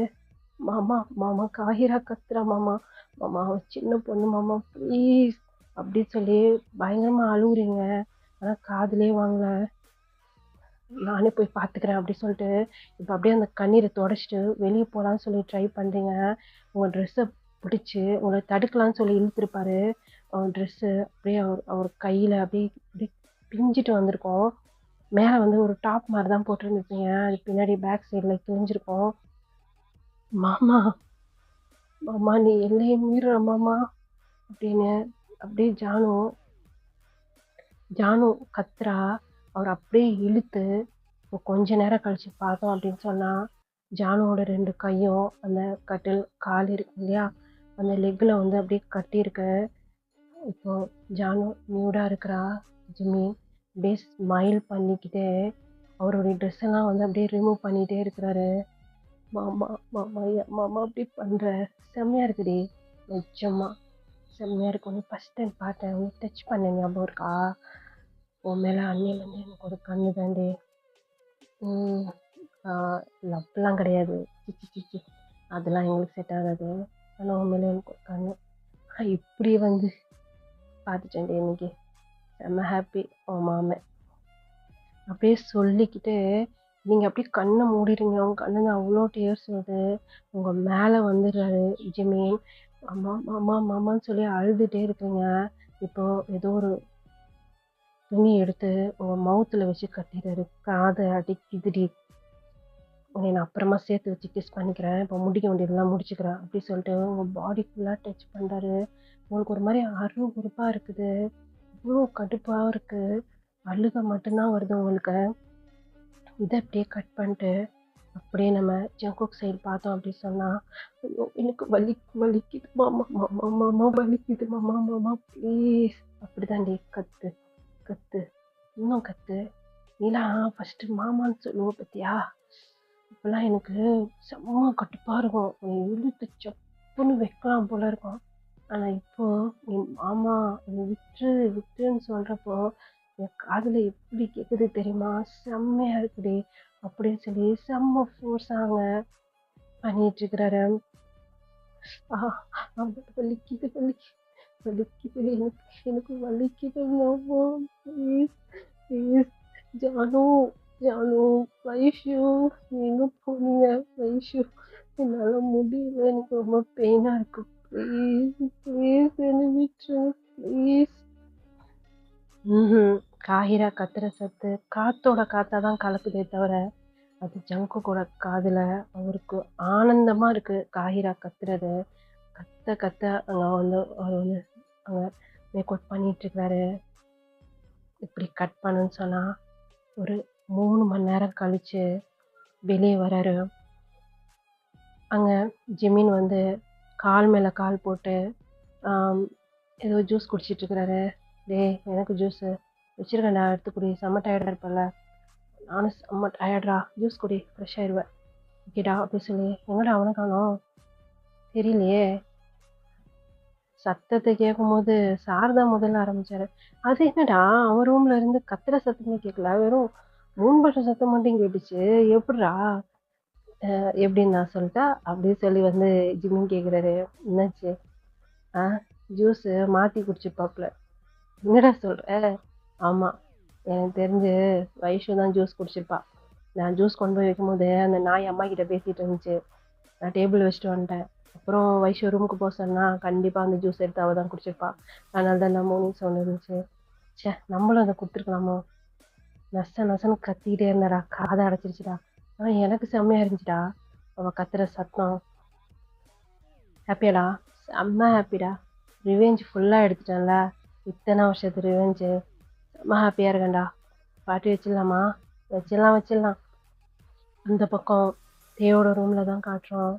மாமா மாமா காஹிரா கத்துறா மாமா. மாமா அவ சின்ன பொண்ணு மாமா ப்ளீஸ் அப்படி சொல்லி பயங்கரமா அழுவுறீங்க. ஆனா காதுலயே வாங்கல. நானே போய் பார்த்துக்கிறேன் அப்படி சொல்லிட்டு இப்போ அப்படியே அந்த கண்ணீரை தொடச்சிட்டு வெளியே போகலான்னு சொல்லி ட்ரை பண்ணுறீங்க. உங்கள் ட்ரெஸ்ஸை பிடிச்சி உங்களை தடுக்கலான்னு சொல்லி இழுத்துருப்பாரு. அவர் ட்ரெஸ்ஸு அப்படியே அவர் கையில் அப்படியே அப்படியே பிஞ்சிட்டு வந்திருக்கோம். மேலே வந்து ஒரு டாப் மாதிரி தான் போட்டிருந்துருப்பீங்க. அது பின்னாடி பேக் சைடில் கிழிஞ்சிருக்கும். மாமா மாமா நீ எல்லையை மீறுற மாமா அப்படின்னு அப்படியே ஜானு கத்துறா. அவர் அப்படியே இழுத்து கொஞ்ச நேரம் கழிச்சு பார்த்தோம் அப்படின்னு சொன்னா ஜானுவோட 2 கையும் அந்த கட்டில் கால் இருக்கு இல்லையா, அந்த லெக்கில் வந்து அப்படியே கட்டியிருக்கு. இப்போ ஜானு நியூடா இருக்கிறா. ஜிம்மி அப்படியே ஸ்மைல் பண்ணிக்கிட்டே அவருடைய ட்ரெஸ் எல்லாம் வந்து அப்படியே ரிமூவ் பண்ணிட்டே இருக்கிறாரு. மாமா மாமா ஏன் மாமா அப்படி பண்ற? செம்மையா இருக்குடி. நிஜமா செம்மையா இருக்கு. உன்னை ஃபர்ஸ்ட் டைம் பார்த்தேன், உன்னை டச் பண்ண ஞாபகம் இருக்கா? உன் மேல அன்னிலேருந்து எனக்கு ஒரு கண்ணு தாண்டி. லவ்லாம் கிடையாது. சிச்சி சிச்சி அதெல்லாம் எங்களுக்கு செட் ஆகாது. ஆனால் உன் மேலே எனக்கு ஒரு கண்ணு. இப்படி வந்து பார்த்துட்டேன்டி இன்னைக்கு. செம்ம ஹாப்பி உன் மாமன். அப்படியே சொல்லிக்கிட்டு நீங்கள் அப்படியே கண்ணை மூடிடுங்க. உங்கள் கண்ணு அவ்வளோ டேர்ஸ் வருது. உங்கள் மேலே வந்துடுறாரு ஜிம்மி. மாமா மாமா மாமான்னு சொல்லி அழுதுகிட்டே இருக்கீங்க. இப்போ ஏதோ ஒரு துணி எடுத்து உங்கள் மவுத்தில் வச்சு கட்டிடுறாரு. காதை அடிக்குதுடி. உன்னை நான் அப்புறமா சேர்த்து வச்சு கிஸ் பண்ணிக்கிறேன். இப்போ முடிக்க வேண்டியதெல்லாம் முடிச்சுக்கிறேன் அப்படி சொல்லிட்டு உங்கள் பாடி ஃபுல்லாக டச் பண்ணுறாரு. உங்களுக்கு ஒரு மாதிரி அருவருப்பாக இருக்குது. இவ்வளோ கடுப்பாக இருக்குது. அழுக மட்டும்தான் வருது உங்களுக்கு. இதை அப்படியே கட் பண்ணிட்டு அப்படியே நம்ம ஜங்குக் சைடு பார்த்தோம் அப்படி சொன்னால், ஐயோ எனக்கு வலிக்குது மாமா மாமா மாமா வலிக்குது மாமா மாமா ப்ளீஸ் அப்படி தாண்டி கத்து கத்து இன்னும் கத்து. நீலாம் ஃபஸ்ட்டு மாமான்னு சொல்லுவோம் பத்தியா? இப்போல்லாம் எனக்கு செம்ம கடுப்பாக இருக்கும். நீ இழுத்து சப்புன்னு வைக்கலாம் போல இருக்கும். ஆனால் இப்போ நீ மாமா நீ விட்டுன்னு சொல்கிறப்போ என் காதில் எப்படி கேட்குது தெரியுமா? செம்மையாக இருக்குடி அப்படின்னு சொல்லி செம்ம ஃபோர்ஸாங்க பண்ணிட்டு இருக்கிறாரு. வலிக்குது வலிக்குது எனக்கு வலிக்குது மாமா. Please please. ஜானு ஜானு வைஷு எங்க போனீங்க? வைஷு என்னால முடியல, எனக்கு ரொம்ப பெயினா இருக்கு. ப்ளீஸ் ப்ளீஸ் என்ன விட்டுருங்க ப்ளீஸ். காஹிரா கத்துற சத்து காத்தோட காத்தாதான் கலக்குதே தவிர அது ஜங்கு கூட காதுல அவருக்கு ஆனந்தமா இருக்கு. காஹிரா கத்துறது கத்த கத்த அங்க வந்து அவர் வந்து அங்க மேக் அவுட் பண்ணிட்டு இருக்காரு. இப்படி கட் பண்ணுன்னு சொன்னா ஒரு 3 மணி நேரம் கழிச்சு வெளியே வராரு. அங்க ஜிமின் வந்து கால் மேல கால் போட்டு ஏதோ ஜூஸ் குடிச்சிட்டு இருக்கிறாரு. எனக்கு ஜூஸ் வச்சிருக்கேன்டா, எடுத்து குடி. செம்ம டயர்டா இருப்பல, நானும் செம்ம டயர்டா, ஜூஸ் குடி ஃப்ரெஷ் ஆயிடுவேன் ஓகேடா அப்படி சொல்லி. எங்கடா அவனை காணோம்? தெரியலையே. சத்தத்தை கேட்கும் போது சாரதா முதல்ல ஆரம்பிச்சாரு. அது என்னடா அவன் ரூம்ல இருந்து கத்துற சத்தமே கேட்கல, வெறும் மூன்பட்ட சத்தம் மட்டும் கேட்டுச்சு, எப்படிடா எப்படின்னு நான் சொல்லிட்டா அப்படின்னு சொல்லி வந்து ஜிம்மின் கேட்குறாரு. என்னாச்சு? ஜூஸு மாற்றி குடிச்சிருப்பாப்புல. என்னடா சொல்கிற? ஆமாம், எனக்கு தெரிஞ்சு வைஷு தான் ஜூஸ் குடிச்சிருப்பா. நான் ஜூஸ் கொண்டு போய் வைக்கும்போது அந்த நாய் அம்மா கிட்ட பேசிகிட்டு இருந்துச்சு. நான் டேபிள் வச்சுட்டு வந்துட்டேன். அப்புறம் வைஷு ரூமுக்கு போக சொன்னால் கண்டிப்பாக அந்த ஜூஸ் எடுத்து அவள் தான் குடிச்சிருப்பா. அதனால தான் நான் மோர்னிங் சவுண்ட் இருந்துச்சு. நம்மளும் அதை கொடுத்துருக்கலாமோ? நசன்னு கத்திக்கிட்டே இருந்தாடா, காதை அடைச்சிருச்சுடா. ஆனால் எனக்கு செம்மையாக இருந்துச்சுடா அவள் கத்துற சத்தம். ஹாப்பியாடா? செம்ம ஹாப்பிடா. ரிவெஞ்ச் ஃபுல்லாக எடுத்துட்டேன்ல, இத்தனை வருஷத்து ரிவெஞ்சு. செம்ம ஹாப்பியாக இருக்கேன்டா. பாட்டி வச்சிடலாமா? வச்சிடலாம். அந்த பக்கம் தேயோட ரூமில் தான் காட்டுறோம்.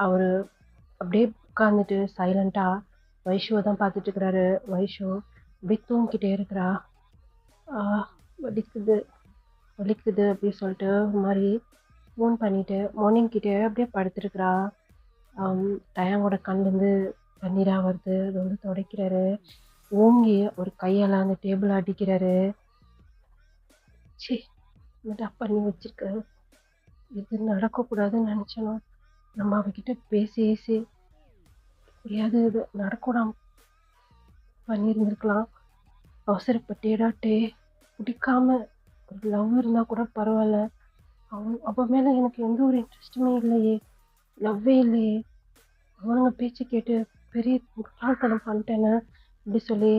அவர் அப்படியே உட்காந்துட்டு சைலண்ட்டாக வைஷுவை தான் பார்த்துட்டு இருக்கிறாரு. வைஷு அப்படியே தூங்கிக்கிட்டே இருக்கிறா. வலிக்குது அப்படின்னு சொல்லிட்டு ஒரு மாதிரி ஃபோன் பண்ணிட்டு மார்னிங் கிட்டே அப்படியே படுத்துருக்குறா. டயாங்கோட கண்லேருந்து தண்ணீராக வருது, அது வந்து துடைக்கிறாரு. ஓங்கி ஒரு கையால் அந்த டேபிள் அடிக்கிறாரு. என்னடா பண்ணி வச்சிருக்க, இது நடக்கக்கூடாதுன்னு நினச்சனோ. நம்ம அவகிட்ட பேசி எப்படியாவது இது நடக்கூடாம பண்ணியிருந்துருக்கலாம். அவசரப்பட்டேடாட்டே. பிடிக்காம ஒரு லவ் இருந்தால் கூட பரவாயில்ல, அவன் மேலே எனக்கு எந்த ஒரு இன்ட்ரெஸ்ட்டுமே இல்லையே, லவ்வே இல்லையே. அவனுங்க பேச்சு கேட்டு பெரிய முட்டாள்தனம் பண்ணிட்டேன்னு அப்படி சொல்லி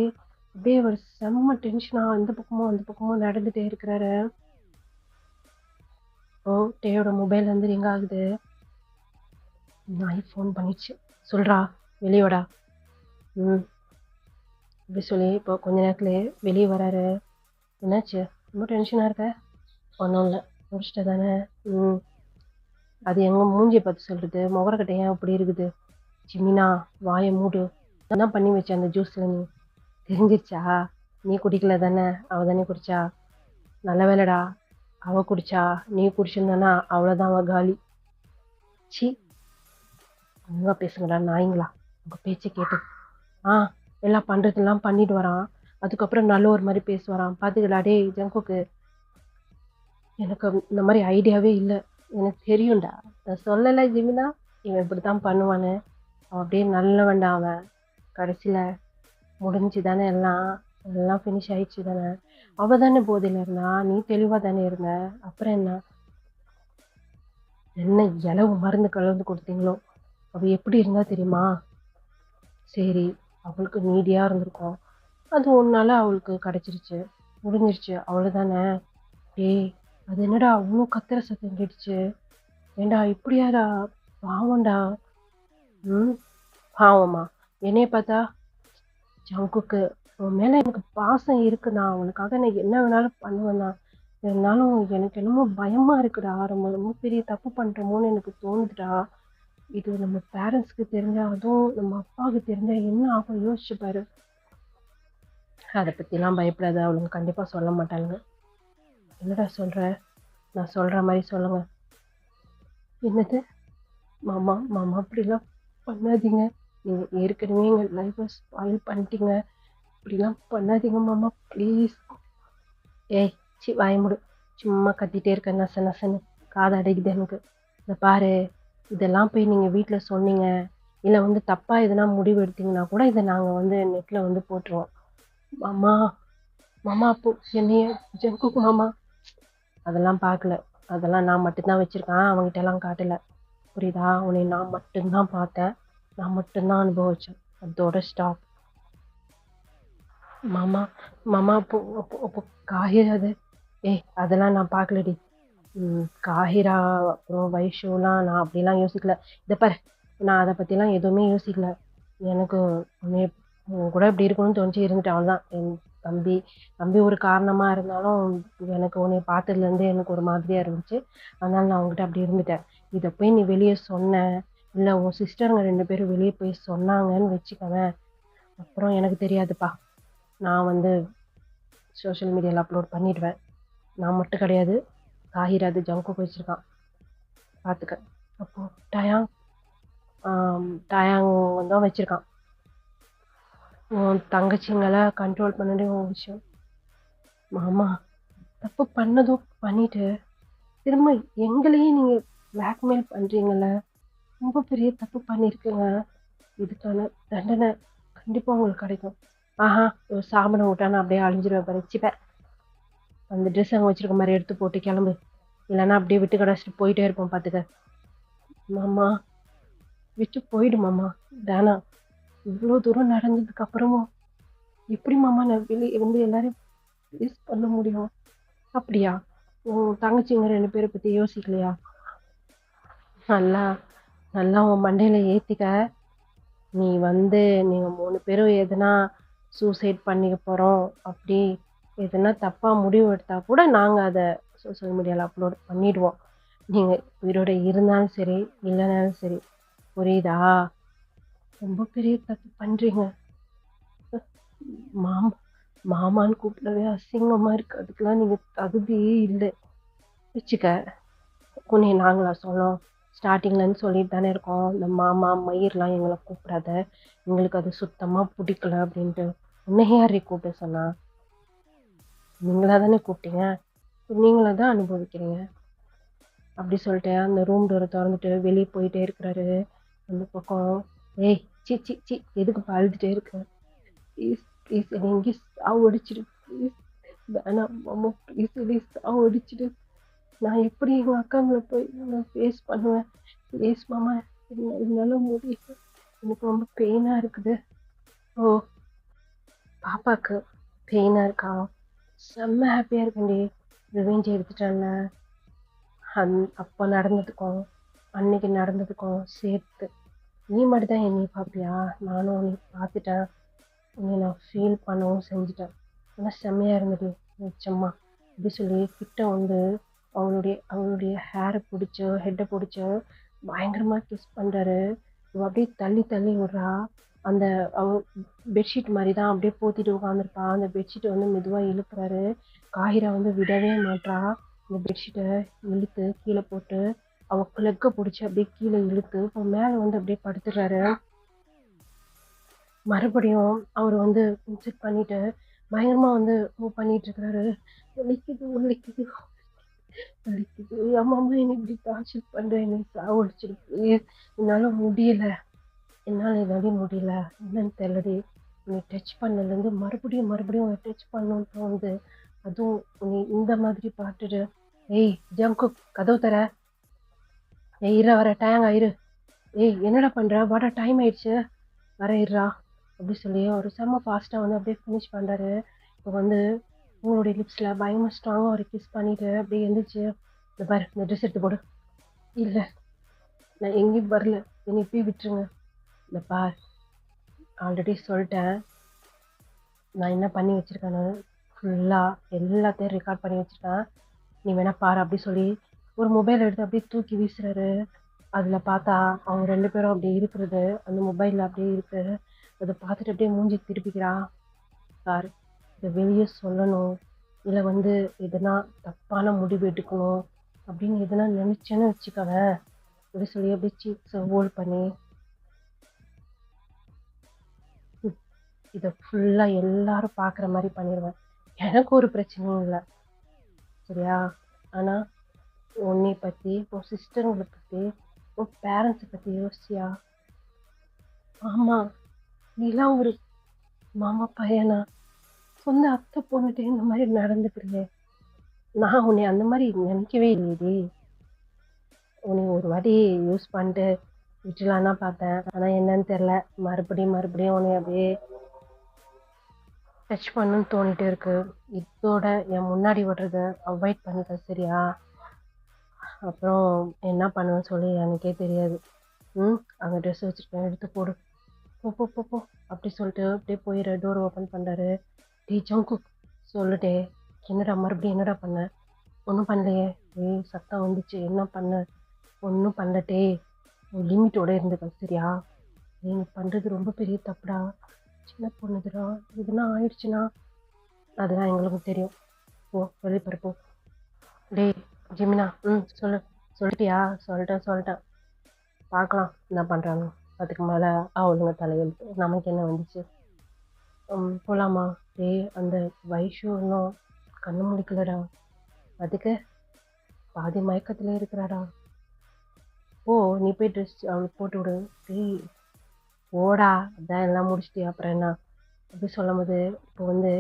அப்படியே ஒரு செம்ம டென்ஷனாக அந்த பக்கமும் நடந்துகிட்டே இருக்கிறாரு. டேயோட மொபைல் வந்து ரிங் ஆகுது. நாய் ஃபோன் பண்ணிடுச்சு. சொல்கிறா, வெளியோடா. அப்படி சொல்லி இப்போ கொஞ்ச நேரத்துலேயே வெளியே வராரு. என்னாச்சு, ரொம்ப டென்ஷனாக இருக்க? ஒன்றும் இல்லை, முடிச்சிட்ட தானே? அது எங்கள் மூஞ்சியை பார்த்து சொல்கிறது, முகரக்கட்டை ஏன் அப்படி இருக்குது? ஜிமினா வாயை மூடு. என்ன பண்ணி வச்ச அந்த ஜூஸில்? நீ தெரிஞ்சிருச்சா? நீ குடிக்கல தானே, அவள் தானே குடிச்சா. நல்ல வேலைடா, அவள் குடிச்சா. நீ குடிச்சிருந்தானா அவ்வளோதான், அவள் காலி. சி, ஒழுங்கா பேசுங்கடா நாய்ங்களா. உங்கள் பேச்சை கேட்டு எல்லாம் பண்ணுறதெல்லாம் பண்ணிட்டு வரான், அதுக்கப்புறம் நல்ல ஒரு மாதிரி பேசுவாரான். பார்த்துக்கடா டேய் ஜங்குக்கு, எனக்கு இந்த மாதிரி ஐடியாவே இல்லை. எனக்கு தெரியும்டா, நான் சொல்லலை ஜிமினா இவன் இப்படி தான் பண்ணுவான்னு. அவன் அப்படியே நல்லவன்டா. அவன் கடைசியில் முடிஞ்சு தானே, எல்லாம் ஃபினிஷ் ஆயிடுச்சு தானே. அவள் தானே போதையில் இருந்தா, நீ தெளிவாக தானே இருந்த. அப்புறம் என்ன இலவு மருந்து கலந்து கொடுத்தீங்களோ அவள் எப்படி இருந்தா தெரியுமா? சரி, அவளுக்கு நீதியாக இருந்திருக்கும், அது ஒன்றால் அவளுக்கு கிடச்சிருச்சு, முடிஞ்சிருச்சு, அவ்வளோதானே. அது என்னடா அவ்வளோ கத்துற சத்தம் கேட்டுச்சு? ஏண்டா இப்படியாடா? பாவம்டா. பாவமா? என்னைய பார்த்தா? ஜங்குக்கு உன் மேலே எனக்கு பாசம் இருக்குண்ணா, அவனுக்காக நான் என்ன வேணாலும் பண்ணுவேண்ணா. இருந்தாலும் எனக்கு என்னமோ பயமாக இருக்குடா, ரொம்ப பெரிய தப்பு பண்ணுறோமோன்னு எனக்கு தோணுதுடா. இது நம்ம பேரண்ட்ஸ்க்கு தெரிஞ்சா, அதுவும் நம்ம அப்பாவுக்கு தெரிஞ்சா என்ன ஆகும் யோசிச்சு பாரு. அதை பற்றிலாம் பயப்படாத, அவளுங்க கண்டிப்பாக சொல்ல மாட்டாளுங்க. என்னடா சொல்கிற? நான் சொல்கிற மாதிரி சொல்லுங்க. என்னது? மாமா அப்படிலாம் பண்ணாதீங்க. நீங்கள் ஏற்கனவே எங்கள் லைஃப்பை ஸ்பாயில் பண்ணிட்டீங்க. இப்படிலாம் பண்ணாதீங்க மாமா ப்ளீஸ். வாய மூடு. சும்மா கத்திட்டே இருக்க, நசன்னு காதை அடைக்குது எனக்கு. இத பாரு, இதெல்லாம் போய் நீங்க வீட்ல சொன்னீங்க, இல்ல வந்து தப்பா எதுனா முடிவு எடுத்தீங்கன்னா கூட இத நாங்க வந்து நெட்ல வந்து போட்டுருவோம். மாமா, மாமா அப்போ என்னைய ஜங்குக் மாமா அதெல்லாம் பார்க்கல. அதெல்லாம் நான் மட்டும் தான் வச்சிருக்கேன். அவன்கிட்டலாம் காட்டல. புரியுதா? உன்னைய நான் மட்டும் தான் பார்த்தேன். நான் மட்டும் தான் அனுபவிச்சேன். அதோட ஸ்டாப். மாமா, மாமா அப்போ அப்போ அப்போ காஹிர் அது. ஏய் அதெல்லாம் நான் பார்க்கலடி. காஹிரா அப்புறம் வைஷூலாம் நான் அப்படிலாம் யோசிக்கல. இத பாரு, நான் அத பத்திலாம் எதுவுமே யோசிக்கல. எனக்கு உன்னைய உன் கூட இப்படி இருக்கணும்னு தோணுச்சு இருந்துட்டேன் அவ்வளோதான். என் தம்பி தம்பி ஒரு காரணமா இருந்தாலும் எனக்கு உன்னைய பார்த்ததுலேருந்தே எனக்கு ஒரு மாதிரியா இருந்துச்சு. அதனால நான் உன்கிட்ட அப்படி இருந்துட்டேன். இத போய் நீ வெளிய சொன்ன, இல்ல உன் சிஸ்டருங்க 2 பேரும் வெளிய போய் சொன்னாங்கன்னு வச்சுக்கவேன், அப்புறம் எனக்கு தெரியாதுப்பா. நான் வந்து சோஷியல் மீடியால அப்லோட் பண்ணிடுவேன். நான் மட்டும் கிடையாது. தாஹிர் அது ஜங்குக்கு வச்சிருக்கான். பார்த்துக்க. அப்போ டயாங் டயாங் தான் வச்சிருக்கான். உன் தங்கச்சிங்கள கண்ட்ரோல் பண்ணதே உன் விஷயம். மாமா, தப்பு பண்ணதும் பண்ணிட்டு, திரும்ப எங்களையே நீங்க பிளாக்மெயில் பண்றீங்கல்ல. ரொம்ப பெரிய தப்பு பண்ணியிருக்கீங்க. இதுக்கான தண்டனை கண்டிப்பா உங்களுக்கு கிடைக்கும். ஆஹா, ஒரு சாபனம் விட்டா நான் அப்படியே அழிஞ்சிருவேன் பாரு. சி பே. அந்த ட்ரெஸ் அங்க வச்சிருக்க மாரி எடுத்து போட்டு கிளம்பு. இல்லைன்னா அப்படியே விட்டு கடாச்சிட்டு போயிட்டே இருப்போம் பார்த்துக்க. மாமா, விட்டு போயிடு மாமா. வேணாம். இவ்வளோ தூரம் நடந்ததுக்கு அப்புறமும் எப்படி மாமா நான் வெளியே வந்து எல்லாரையும் ஃபேஸ் பண்ண முடியும்? அப்படியா? உன் தங்கச்சிங்க 2 பேரை பத்தி யோசிக்கலையா? நல்லா நல்லா உன் மண்டையில ஏத்திக்க. நீ வந்து நீங்க 3 பேரும் எதுனா சூசைட் பண்ணிக்க போறோம் அப்படி எதுனா தப்பா முடிவு எடுத்தா கூட நாங்க அத சோஷியல் மீடியால அப்லோட் பண்ணிடுவோம். நீங்க உயிரோட இருந்தாலும் சரி, இல்லைனாலும் சரி. புரியுதா? ரொம்ப பெரிய தப்பு பண்றீங்க. மாமா மாமான்னு கூப்பிடவே அசிங்கமா இருக்கு. அதுக்கெல்லாம் நீங்க தகுதியே இல்லை. வச்சுக்க. உன்னைய நாங்களா சொன்னோம்? ஸ்டார்டிங்லேருந்து சொல்லிட்டு தானே இருக்கோம். இந்த மாமா, மயிர்லாம் எங்களை கூப்பிடாத. எங்களுக்கு அது சுத்தமா பிடிக்கல அப்படின்ட்டு. உன்னை யாரை கூப்பிட சொன்னா? நீங்களா தானே கூப்பிட்டீங்க. நீங்களா தான் அனுபவிக்கிறீங்க. அப்படி சொல்லிட்டு அந்த ரூம் டோரை திறந்துட்டு வெளியே போயிட்டே இருக்கிறாரு. அந்த பக்கம் ஏய் சி சி சி எதுக்குப்பா அழுதுட்டே இருக்க? ப்ளீஸ் ப்ளீஸ் என்னை எங்கேயும் சாவடிச்சிடு ப்ளீஸ். வேணாம் மாமா ப்ளீஸ் என்னை சாவடிச்சிடு. நான் எப்படி எங்கள் அக்காங்களை போய் நான் ஃபேஸ் பண்ணுவேன்? ப்ளீஸ் மாமா, என்னால முடியல. எனக்கு ரொம்ப பெயினாக இருக்குது. ஓ, பாப்பாக்கு பெயினாக இருக்கா? செம்ம ஹாப்பியாக இருக்கேன்டி. ரிவெஞ்ச் எடுத்துட்டேன்ல. அப்போ நடந்ததுக்கும் அன்னைக்கு நடந்ததுக்கும் சேர்த்து. நீ மட்டும் தான் என்னை பார்ப்பியா? நானும் உன்னை பார்த்துட்டேன். உன்னை நான் ஃபீல் பண்ணவும் செஞ்சுட்டேன். ஆனால் செம்மையாக இருந்தது நிச்சயமா. அப்படி சொல்லி கிட்ட வந்து அவளுடைய ஹேரை பிடிச்சோ ஹெட்டை பிடிச்சோ பயங்கரமாக கிஸ் பண்ணுறாரு. இவ அப்படியே தள்ளி தள்ளி விட்றா. அந்த அவ பெட்ஷீட் மாதிரி தான் அப்படியே போத்திட்டு உட்காந்துருப்பா. அந்த பெட்ஷீட்டை வந்து மெதுவாக இழுக்கிறாரு. காகிரா வந்து விடவே மாட்றா. அந்த பெட்ஷீட்டை இழுத்து கீழே போட்டு அவ லெக்கை பிடிச்சி அப்படியே கீழே இழுத்து இப்போ மேலே வந்து அப்படியே படுத்துடுறாரு. மறுபடியும் அவர் வந்து இன்செக்ட் பண்ணிட்டு பயங்கரமா வந்து மூவ் பண்ணிட்டு இருக்கிறாரு. வலிக்குது வலிக்குது வலிக்குது. அம்மா அம்மா என்னை இப்படி டார்ச்சர் பண்ற, என்னை சாவடிச்சிரு ப்ளீஸ். என்னால முடியல. என்னால என்னாலே முடியல. என்னன்னு தெரியலடி. உன்னை டச் பண்ணலேருந்து மறுபடியும் மறுபடியும் உன்னை டச் பண்ணணும்னு தோணுது. அதுவும் நீ இந்த மாதிரி பார்த்துட்டு. ஏய் ஜங்குக், கதவு தர. ஏய் இரு, வர டேங் ஆயிரு. ஏய் என்னடா பண்ற? வாடா டைம் ஆயிடுச்சு. வர இருடா அப்படி சொல்லி ஒரு செம்ம ஃபாஸ்ட்டாக வந்து அப்படியே ஃபினிஷ் பண்ணுறாரு. இப்போ வந்து உங்களுடைய லிப்ஸில் பயங்கர ஸ்ட்ராங்காக ஒரு கிஸ் பண்ணிட்டு அப்படியே எழுந்திரிச்சு, இந்த பாரு இந்த ட்ரெஸ் எடுத்து போடு. இல்லை நான் எங்கேயும் வரல, என்னை இப்பயே விட்டுருங்க. இந்த பார், ஆல்ரெடி சொல்லிட்டேன் நான் என்ன பண்ணி வச்சுருக்கேன்னு. ஃபுல்லாக எல்லாத்தையும் ரெக்கார்ட் பண்ணி வச்சுருக்கேன். நீ வேணா பாரு அப்படி சொல்லி ஒரு மொபைல் எடுத்து அப்படியே தூக்கி வீசுறாரு. அதில் பார்த்தா அவங்க 2 பேரும் அப்படியே இருக்கிறது, அந்த மொபைலில் அப்படியே இருக்கு. அதை பார்த்துட்டு அப்படியே மூஞ்சி திருப்பிக்கிறா. சார், இதை வெளியே சொல்லணும், இல்லை வந்து எதுனா தப்பான முடிவு எடுக்கணும் அப்படின்னு எதுனா நினைச்சேன்னு வச்சுக்கவேன். அப்படி சொல்லி அப்படியே சீக்ஸை ஹோல்ட் பண்ணி இதை ஃபுல்லாக எல்லாரும் பார்க்குற மாதிரி பண்ணிடுவேன். எனக்கு ஒரு பிரச்சனையும் இல்லை, சரியா? ஆனால் உன்னை பத்தி, உன் சிஸ்டருங்கள பத்தி, உன் பேரண்ட்ஸ பத்தி யோசிச்சியா? ஆமா, நீலாம் ஒரு மாமா பையனா? சொந்த அத்தை பொண்ணுட்ட இந்த மாதிரி நடந்துக்கிறியே. நான் உன்னை அந்த மாதிரி நினைக்கவே இல்லையேடி. உன்னை ஒரு வாட்டி யூஸ் பண்ணிட்டு விட்டுலான்னு தான் பார்த்தேன். ஆனால் என்னன்னு தெரில, மறுபடியும் உன்னை அப்படியே டச் பண்ணணும்னு தோணிட்டே இருக்கு. இதோட என் முன்னாடி விடுறத அவாய்ட் பண்ணிக்க, சரியா? அப்புறம் என்ன பண்ணுவேன்னு சொல்லி எனக்கே தெரியாது. அங்கே ட்ரெஸ் வச்சுருக்கேன், எடுத்து போடு. போ போ போ போ அப்படி சொல்லிட்டு அப்படியே போய் டோர் ஓப்பன் பண்ணுறாரு. டீ ஜங்குக் சொல்லுட்டே, என்னடா மறுபடியும் என்னடா பண்ண? ஒன்றும் பண்ணலையே. சத்தம் வந்துச்சு, என்ன பண்ண? ஒன்றும் பண்ணட்டே, லிமிட்டோட இருந்துக்க, சரியா? நீ பண்ணுறது ரொம்ப பெரிய தப்புடா, சின்ன பொண்ணுதுடா, இதுனா ஆயிடுச்சுன்னா அதெல்லாம் எங்களுக்கு தெரியும். போ வெளியே போ. டேய் ஜிமினா, சொல்லிட்டியா? சொல்லிட்டேன். பார்க்கலாம் என்ன பண்ணுறாங்க. அதுக்கு மேலே அவளுங்க தலையெழுத்து, நமக்கு என்ன வந்துச்சு. போகலாமா? டேய் அந்த வைஷு இன்னும் கண்ணு முடிக்கலடா, அதுக்கு பாதி மயக்கத்துல இருக்கிறாடா. ஓ நீ போய் ட்ரெஸ் அவளுக்கு போட்டு விடு. டேய் ஓடா, அதான் எல்லாம் முடிச்சிட்டியா, அப்புறம் என்ன அப்படி சொல்லும் போது இப்போ வந்து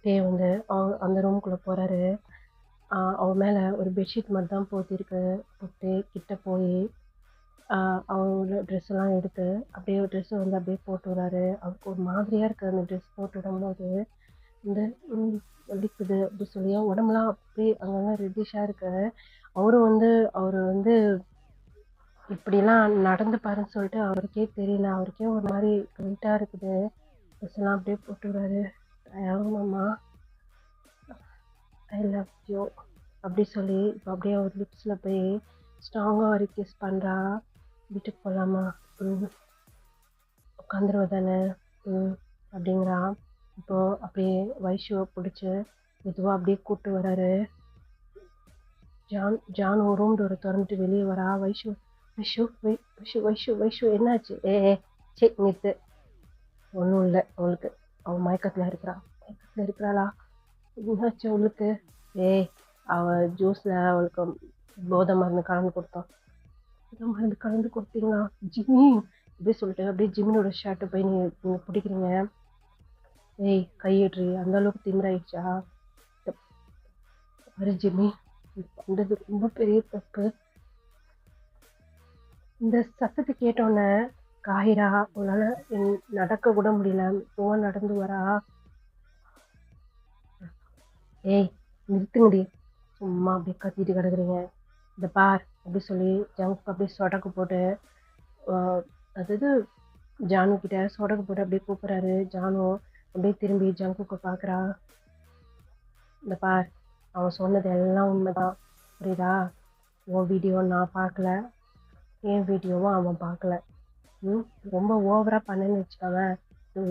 டே வந்து அந்த ரூம்குள்ளே போகிறாரு. அவள் மேலே ஒரு பெட்ஷீட் மட்டும் தான் போட்டு கிட்ட போய் அவளோட ட்ரெஸ்ஸெல்லாம் எடுத்து அப்படியே ட்ரெஸ்ஸை வந்து அப்படியே போட்டு விடாரு. அவருக்கு ஒரு மாதிரியாக இருக்குது அந்த ட்ரெஸ் போட்டு விடும்போது. இந்த வலிக்குது அப்படி சொல்லி உடம்புலாம் அப்படியே அங்கங்கே ரெட்டிஷாக இருக்கு. அவர் வந்து இப்படிலாம் நடந்து பாருன்னு சொல்லிட்டு அவருக்கே தெரியல. அவருக்கே ஒரு மாதிரி வெயிட்டாக இருக்குது. ட்ரெஸ்ஸெல்லாம் அப்படியே போட்டு விடாரு. ஆமாம்மா, ஐ லவ் யூ அப்படி சொல்லி இப்போ அப்படியே அவர் லிப்ஸில் போய் ஸ்ட்ராங்காக ஒரு கிஸ் பண்ணுறா. வீட்டுக்கு போகலாமா? உட்காந்துருவ தானே? அப்படிங்கிறா. இப்போது அப்படியே வைஷுவை பிடிச்சி மெதுவாக அப்படியே கூப்பிட்டு வராரு. ஜான் ஒரு ரூம் டோரை திறந்துட்டு வெளியே வரா. வைஷு வைஷு வைஷு வைஷு வைஷு என்னாச்சு? சரி நிறுத்து, ஒன்றும் இல்லை அவளுக்கு, அவள் மயக்கத்தில் இருக்கிறாளா? என்னாச்சு அவளுக்கு? அவள் ஜூஸில் அவளுக்கு போதை மருந்து கலந்து கொடுத்தோம். போதை மருந்து கலந்து கொடுத்தீங்களா? ஜிம்மி இப்படி சொல்லிட்டு அப்படியே ஜிம்மினோட ஷர்ட்டை போய் நீங்கள் பிடிக்கிறீங்க. கையிட்ரி, அந்த அளவுக்கு திமிராயிடுச்சா? பாரு ஜிம்மி, பண்ணுறது ரொம்ப பெரிய தப்பு. இந்த சத்தத்தை கேட்டோன்னே காஹிரா உன்னால நடக்க கூட முடியல, நடந்து வரா. நிறுத்துங்கடி, சும்மா அப்படியே கத்திட்டு கிடக்குறீங்க. இந்த பார் அப்படி சொல்லி ஜங்க் அப்படியே சொடக்கு போட்டு அதாவது ஜானு கிட்ட சொடக்கு போட்டு அப்படியே கூப்பிட்றாரு. ஜானு அப்படியே திரும்பி ஜங்குக்கு பார்க்குறா. இந்த பார், அவன் சொன்னது எல்லாம் உண்மைதான், புரியுதா? உன் வீடியோ நான் பார்க்கல, என் வீடியோவும் அவன் பார்க்கல. ரொம்ப ஓவராக பண்ணேன்னு வச்சுக்கவன்,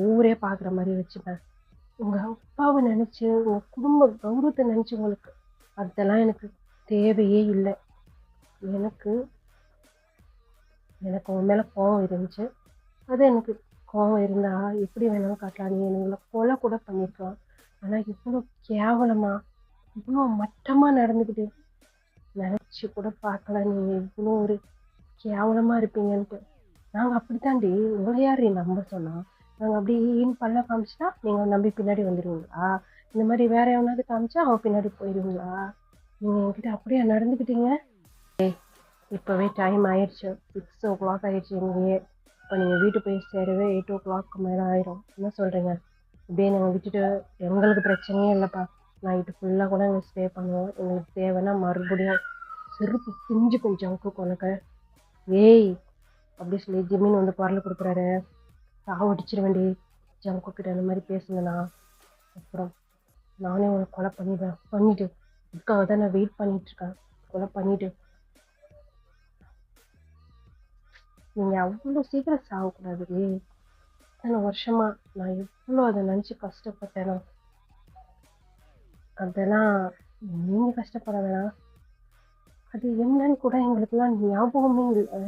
ஊரே பார்க்குற மாதிரி வச்சுப்பேன். உங்கள் அப்பாவை நினச்சி, உங்கள் குடும்ப கௌரவத்தை நினச்சி உங்களுக்கு அதெல்லாம் எனக்கு தேவையே இல்லை. எனக்கு உன் மேலே கோவம் இருந்துச்சு. அது எனக்கு கோவம் இருந்தால் எப்படி வேணாலும் காட்டலாம். நீ எங்களை கொலை கூட பண்ணியிருக்கலாம். ஆனால் இவ்வளோ கேவலமாக, இவ்வளோ மட்டமாக நடந்துக்கிட்டு நினச்சி கூட பார்க்கல நீங்கள் இவ்வளோ ஒரு கேவலமாக இருப்பீங்கன்ட்டு. நாங்கள் அப்படித்தாண்டி, உங்களை யார் நம்ப சொன்னால்? நாங்கள் அப்படி பல்ல காமிச்சிட்டா நீங்கள் நம்பி பின்னாடி வந்துடுவீங்களா? இந்த மாதிரி வேற எவனாவது காமிச்சா அவன் பின்னாடி போயிடுவீங்களா? நீங்கள் என்கிட்ட அப்படியே நடந்துக்கிட்டீங்க. இப்போவே டைம் ஆயிடுச்சு, 6 o'clock ஆயிடுச்சு. இங்கேயே இப்போ நீங்கள் வீட்டு போய் சேரவே 8 o'clock மேலே ஆயிரும். என்ன சொல்கிறீங்க? இப்படியே நாங்கள் விட்டுட்டு, எங்களுக்கு பிரச்சனையே இல்லைப்பா, நைட்டு ஃபுல்லாக கூட நாங்கள் ஸ்டே பண்ணுவோம். எங்களுக்கு தேவைன்னா மறுபடியும் செருப்பு பிஞ்சு கொஞ்சம் உனக்கு. அப்படி சொல்லி ஜிம்மின்னு வந்து குரல் கொடுக்குறாரு. சாவடிச்சிருவேண்டி ஜங்கு கிட்ட அந்த மாதிரி பேசுங்கண்ணா, அப்புறம் நானே உனக்கு கொலை பண்ணிட்டு இதுக்காக தான் நான் வெயிட் பண்ணிட்டு இருக்கேன். கொலை பண்ணிட்டு நீங்கள் அவ்வளோ சீக்கிரம் சாகக்கூடாது. இத்தனை வருஷமா நான் எவ்வளோ அதை நினச்சி கஷ்டப்பட்டேனோ, அதெல்லாம் நீங்கள் கஷ்டப்பட வேணாம். அது என்னன்னு கூட எங்களுக்குலாம் ஞாபகமே இல்லை.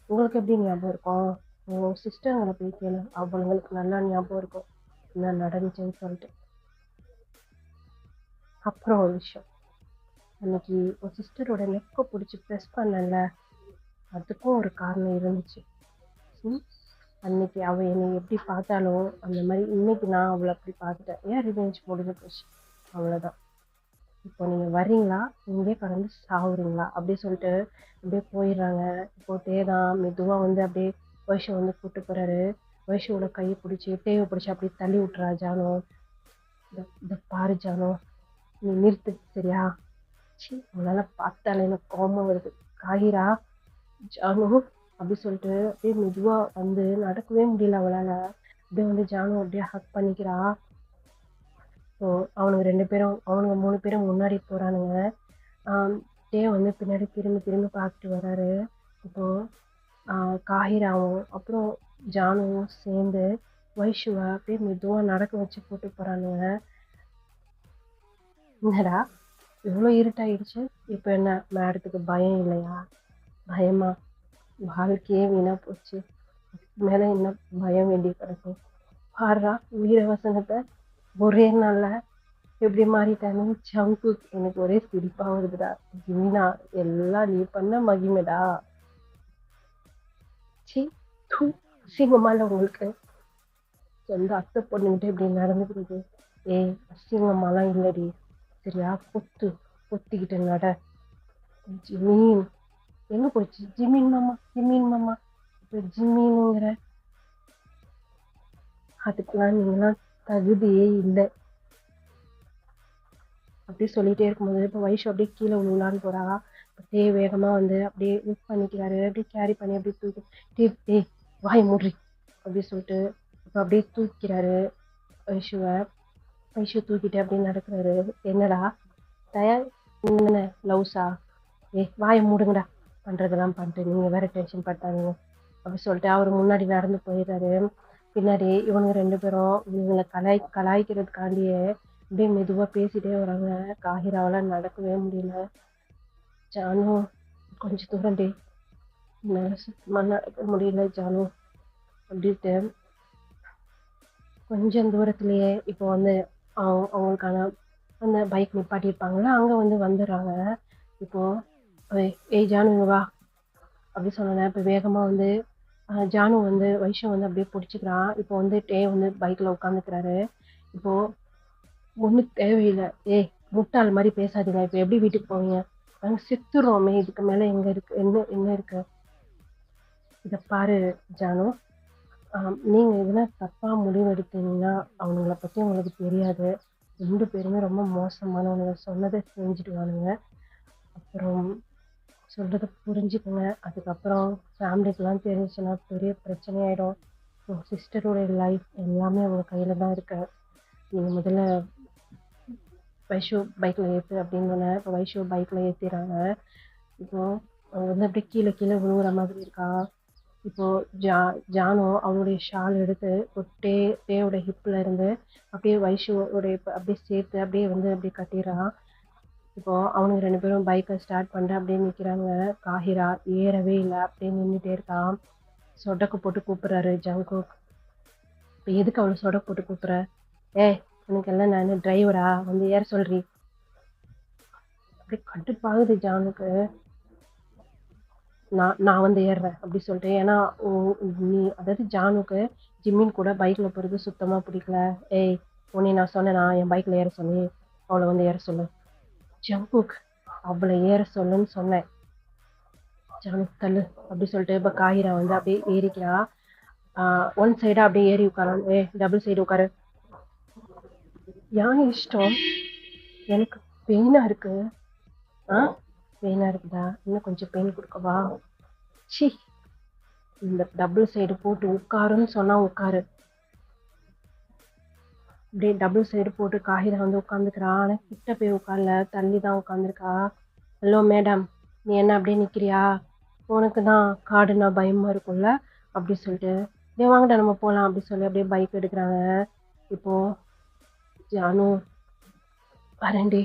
உங்களுக்கு எப்படி ஞாபகம் இருக்கும்? உங்கள் சிஸ்டர்களை போய் கேளு, அவங்களுக்கு நல்லா ஞாபகம் இருக்கும் என்ன நடந்துச்சுன்னு சொல்லிட்டு. அப்புறம் ஒரு விஷயம், அன்னைக்கு உன் சிஸ்டரோட நெக்கை பிடிச்சி ப்ரெஸ் பண்ணல, அதுக்கும் ஒரு காரணம் இருந்துச்சு. அன்னைக்கு அவள் என்னை எப்படி பார்த்தாலோ அந்த மாதிரி இன்னைக்கு நான் அவளை அப்படி பார்த்துட்டேன். ஏன் ரிவெஞ்ச் முடிஞ்சு போச்சு, அவ்வளோதான். இப்போ நீங்கள் வர்றீங்களா, இங்கே கடந்து சாவுறீங்களா அப்படி சொல்லிட்டு அப்படியே போயிடுறாங்க. இப்போ தேதான் மெதுவாக வந்து அப்படியே வைஷு வந்து கூப்பிட்டு போகிறாரு. வைஷுவோட கையை பிடிச்சி தேவை பிடிச்சி அப்படியே தள்ளி விட்டுறா. ஜானு, இந்த பாரு ஜானு, நீ நிறுத்து சரியா? உன்னால பார்த்தாலே எனக்கு கோபம் வருது. காகிரா, ஜானு அப்படி சொல்லிட்டு அப்படியே மெதுவா வந்து நடக்கவே முடியல அவளால. அப்படியே வந்து ஜானு அப்படியே ஹக் பண்ணிக்கிறா. ஸோ அவனுங்க 3 பேரும் முன்னாடி போறானுங்க. டே வந்து பின்னாடி திரும்பி திரும்பி பார்த்துட்டு வராரு. இப்போ காஹிராவும் அப்புறம் ஜானுவும் சேர்ந்து வைஷுவை அப்படியே மெதுவா நடக்க வச்சு போட்டு போறானுங்க. என்னடா இவ்வளோ இருட்டாயிடுச்சு, இப்போ என்ன மேடத்துக்கு பயம் இல்லையா? பயமா? வாழ்க்கையே வீணா போச்சு, மேல என்ன பயம் வேண்டி கிடக்கும்? பாடுறா வீர வசனத்தை ஒரே நாள்ல எப்படி மாறிட்டானு. சங்கு எனக்கு ஒரே சிரிப்பா வருதுடா. ஜிமினா, எல்லாம் நீ பண்ண மகிமைடா. சி தூ, அசிங்கமால உங்களுக்கு சொந்த அத்தை பொண்ணுகிட்ட இப்படி நடந்துக்கிறது. ஏய், அசிங்கமாலாம் இல்லடி சரியா? பொத்திக்கிட்டு நட. ஜிமீன் எங்க போச்சு? ஜிமீன் மாமா, ஜிமீன் மாமா, இப்ப ஜிமீனுங்கிற அதுக்கெல்லாம் நீங்களாம் தகுதியே இல்லை அப்படி சொல்லிட்டே இருக்கும்போது இப்போ வைஷு அப்படியே கீழே விழுலான்னு போறா. அப்படியே வேகமா வந்து அப்படியே லிஃப்ட் பண்ணிக்கிறாரு. அப்படியே கேரி பண்ணி அப்படியே தூக்கி டேய் வாய் மூடுறி அப்படி சொல்லிட்டு இப்போ அப்படியே தூக்கிறாரு வைஷுவை. வைஷு தூக்கிட்டு அப்படியே நடக்கிறாரு. என்னடா தயார், என்ன லவ்ஸா? வாயை மூடுங்கடா, பண்றதெல்லாம் பண்ணிட்டு நீங்க வேற டென்ஷன் பட்டாங்க அப்படி சொல்லிட்டு அவர் முன்னாடி நடந்து போயிடுறாரு. பின்னாடி இவனுங்க 2 பேரும் இவங்களை கலாய்க்கிறதுக்காண்டியே அப்படியே மெதுவா பேசிட்டே வராங்க. காஹிராவால நடக்கவே முடியல. ஜானு, கொஞ்சம் தூரம் டே, சுத்தமா நடக்க முடியல ஜானு அப்படின்ட்டு கொஞ்சம் தூரத்துலயே இப்போ வந்து அவங்களுக்கான அந்த பைக் நிப்பாட்டியிருப்பாங்களா, அங்க வந்து வந்துடுறாங்க. இப்போ ஏய் ஜானு இங்க வா அப்படி சொன்னேன். இப்போ வேகமா வந்து ஜானு வந்து வைஷு வந்து அப்படியே பிடிச்சிக்கிறான். இப்போ வந்து டே வந்து பைக்ல உட்காந்துக்கிறாரு. இப்போ ஒன்றும் தேவையில்லை, முட்டாள் மாதிரி பேசாதீங்க, இப்போ எப்படி வீட்டுக்கு போவீங்க? நாங்கள் செத்துருவோமே, இதுக்கு மேலே எங்க இருக்கு, என்ன இருக்கு? இதை பாரு ஜானு, நீங்க இதெல்லாம் தப்பா முடிவெடுத்தீங்கன்னா அவங்கள பத்தி உங்களுக்கு தெரியாது. 2 பேருமே ரொம்ப மோசமானவங்க, சொன்னதை செஞ்சுடுவானுங்க. அப்புறம் சொல்றதை புரிஞ்சுக்கோங்க. அதுக்கப்புறம் ஃபேமிலிக்கெல்லாம் தெரிஞ்சுச்சுன்னா பெரிய பிரச்சனையாயிடும். உங்கள் சிஸ்டரோட லைஃப் எல்லாமே அவங்க கையில தான் இருக்கு. நீங்கள் முதல்ல வைஷு பைக்ல ஏற்று அப்படின்னு. இப்போ வைஷு பைக்ல ஏற்றிடுறாங்க. இப்போ அவங்க வந்து அப்படியே கீழே கீழே விழுகுற மாதிரி இருக்கா. இப்போ ஜானு அவனுடைய ஷால் எடுத்து ஒரு டேயோட ஹிப்ல இருந்து அப்படியே வைஷுவோடைய அப்படியே சேர்த்து அப்படியே வந்து அப்படியே கட்டிடுறான். இப்போ அவனுங்க 2 பேரும் பைக்கை ஸ்டார்ட் பண்ணிட்டு அப்படியே நிற்கிறாங்க. காஹிரா ஏறவே இல்லை, அப்படியே நின்றுட்டே இருக்கான். சொடக்கு போட்டு கூப்பிடுறாரு ஜங்கு. இப்போ எதுக்கு அவனை சொடக்கு போட்டு கூப்பிடுற? உனக்கு எல்லாம் நான் டிரைவரா, வந்து ஏற சொல்றி? அப்படியே கட்டுப்பாகுது ஜானுக்கு. நான் வந்து ஏறுறேன் அப்படி சொல்லிட்டு. ஏன்னா நீ அதாவது ஜானுக்கு ஜிம்மின் கூட பைக்ல போறது சுத்தமா பிடிக்கல. உன்னை நான் சொன்னேனா என் பைக்ல ஏற சொல்லி? அவளை வந்து ஏற சொல்லு. ஜங்குக், அவளை ஏற சொல்லுன்னு சொன்னேன். ஜானு தள்ளு அப்படி சொல்லிட்டு இப்ப காஹிரா வந்து அப்படியே ஏறிக்கிறா. ஒன் சைடா அப்படியே ஏறி உட்காரான். டபுள் சைடு உட்காரு. யானை இஷ்டம், எனக்கு பெயினா இருக்கு. பெயினா இருக்குதா? இன்னும் கொஞ்சம் பெயின் கொடுக்கவா? சி, இந்த டபுள் சைடு போட்டு உட்காருன்னு சொன்னா உட்காரு. அப்படியே டபுள் சைடு போட்டு காஹிரா வந்து உட்காந்துக்கிறா. ஆனா கிட்ட போய் உட்கார்ல, தள்ளி தான் உட்காந்துருக்கா. ஹலோ மேடம், நீ என்ன அப்படியே நிக்கிறியா? உனக்கு தான் காடுனா பயமா இருக்கும்ல அப்படி சொல்லிட்டு, வாங்கடா நம்ம போகலாம் அப்படி சொல்லி அப்படியே பைக் எடுக்கிறாங்க. இப்போ ஜானு வரேன்டி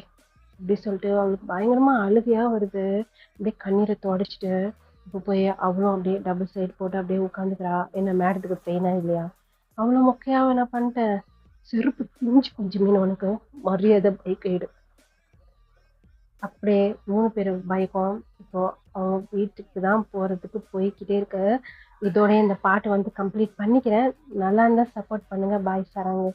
அப்படி சொல்லிட்டு அவளுக்கு பயங்கரமா அழுகையா வருது. அப்படியே கண்ணீரை தொடச்சிட்டு இப்போ போய் அவளும் அப்படியே டபுள் சைடு போட்டு அப்படியே உட்காந்துக்கிறா. என்ன மேடத்துக்கு பெயினா இல்லையா? அவ்வளோ மொக்கையாவும் என்ன பண்ணிட்டேன், செருப்பு பிஞ்சு கொஞ்சம் மீன் உனக்கு மரியாதை பைக் எடு. அப்படியே 3 பேரு பைக்கும் இப்போ அவங்க வீட்டுக்கு தான் போறதுக்கு போய்க்கிட்டே இருக்கு. இதோட இந்த பாட்டு வந்து கம்ப்ளீட் பண்ணிக்கிறேன். நல்லா இருந்தா சப்போர்ட் பண்ணுங்க. பாய் சரங்கு.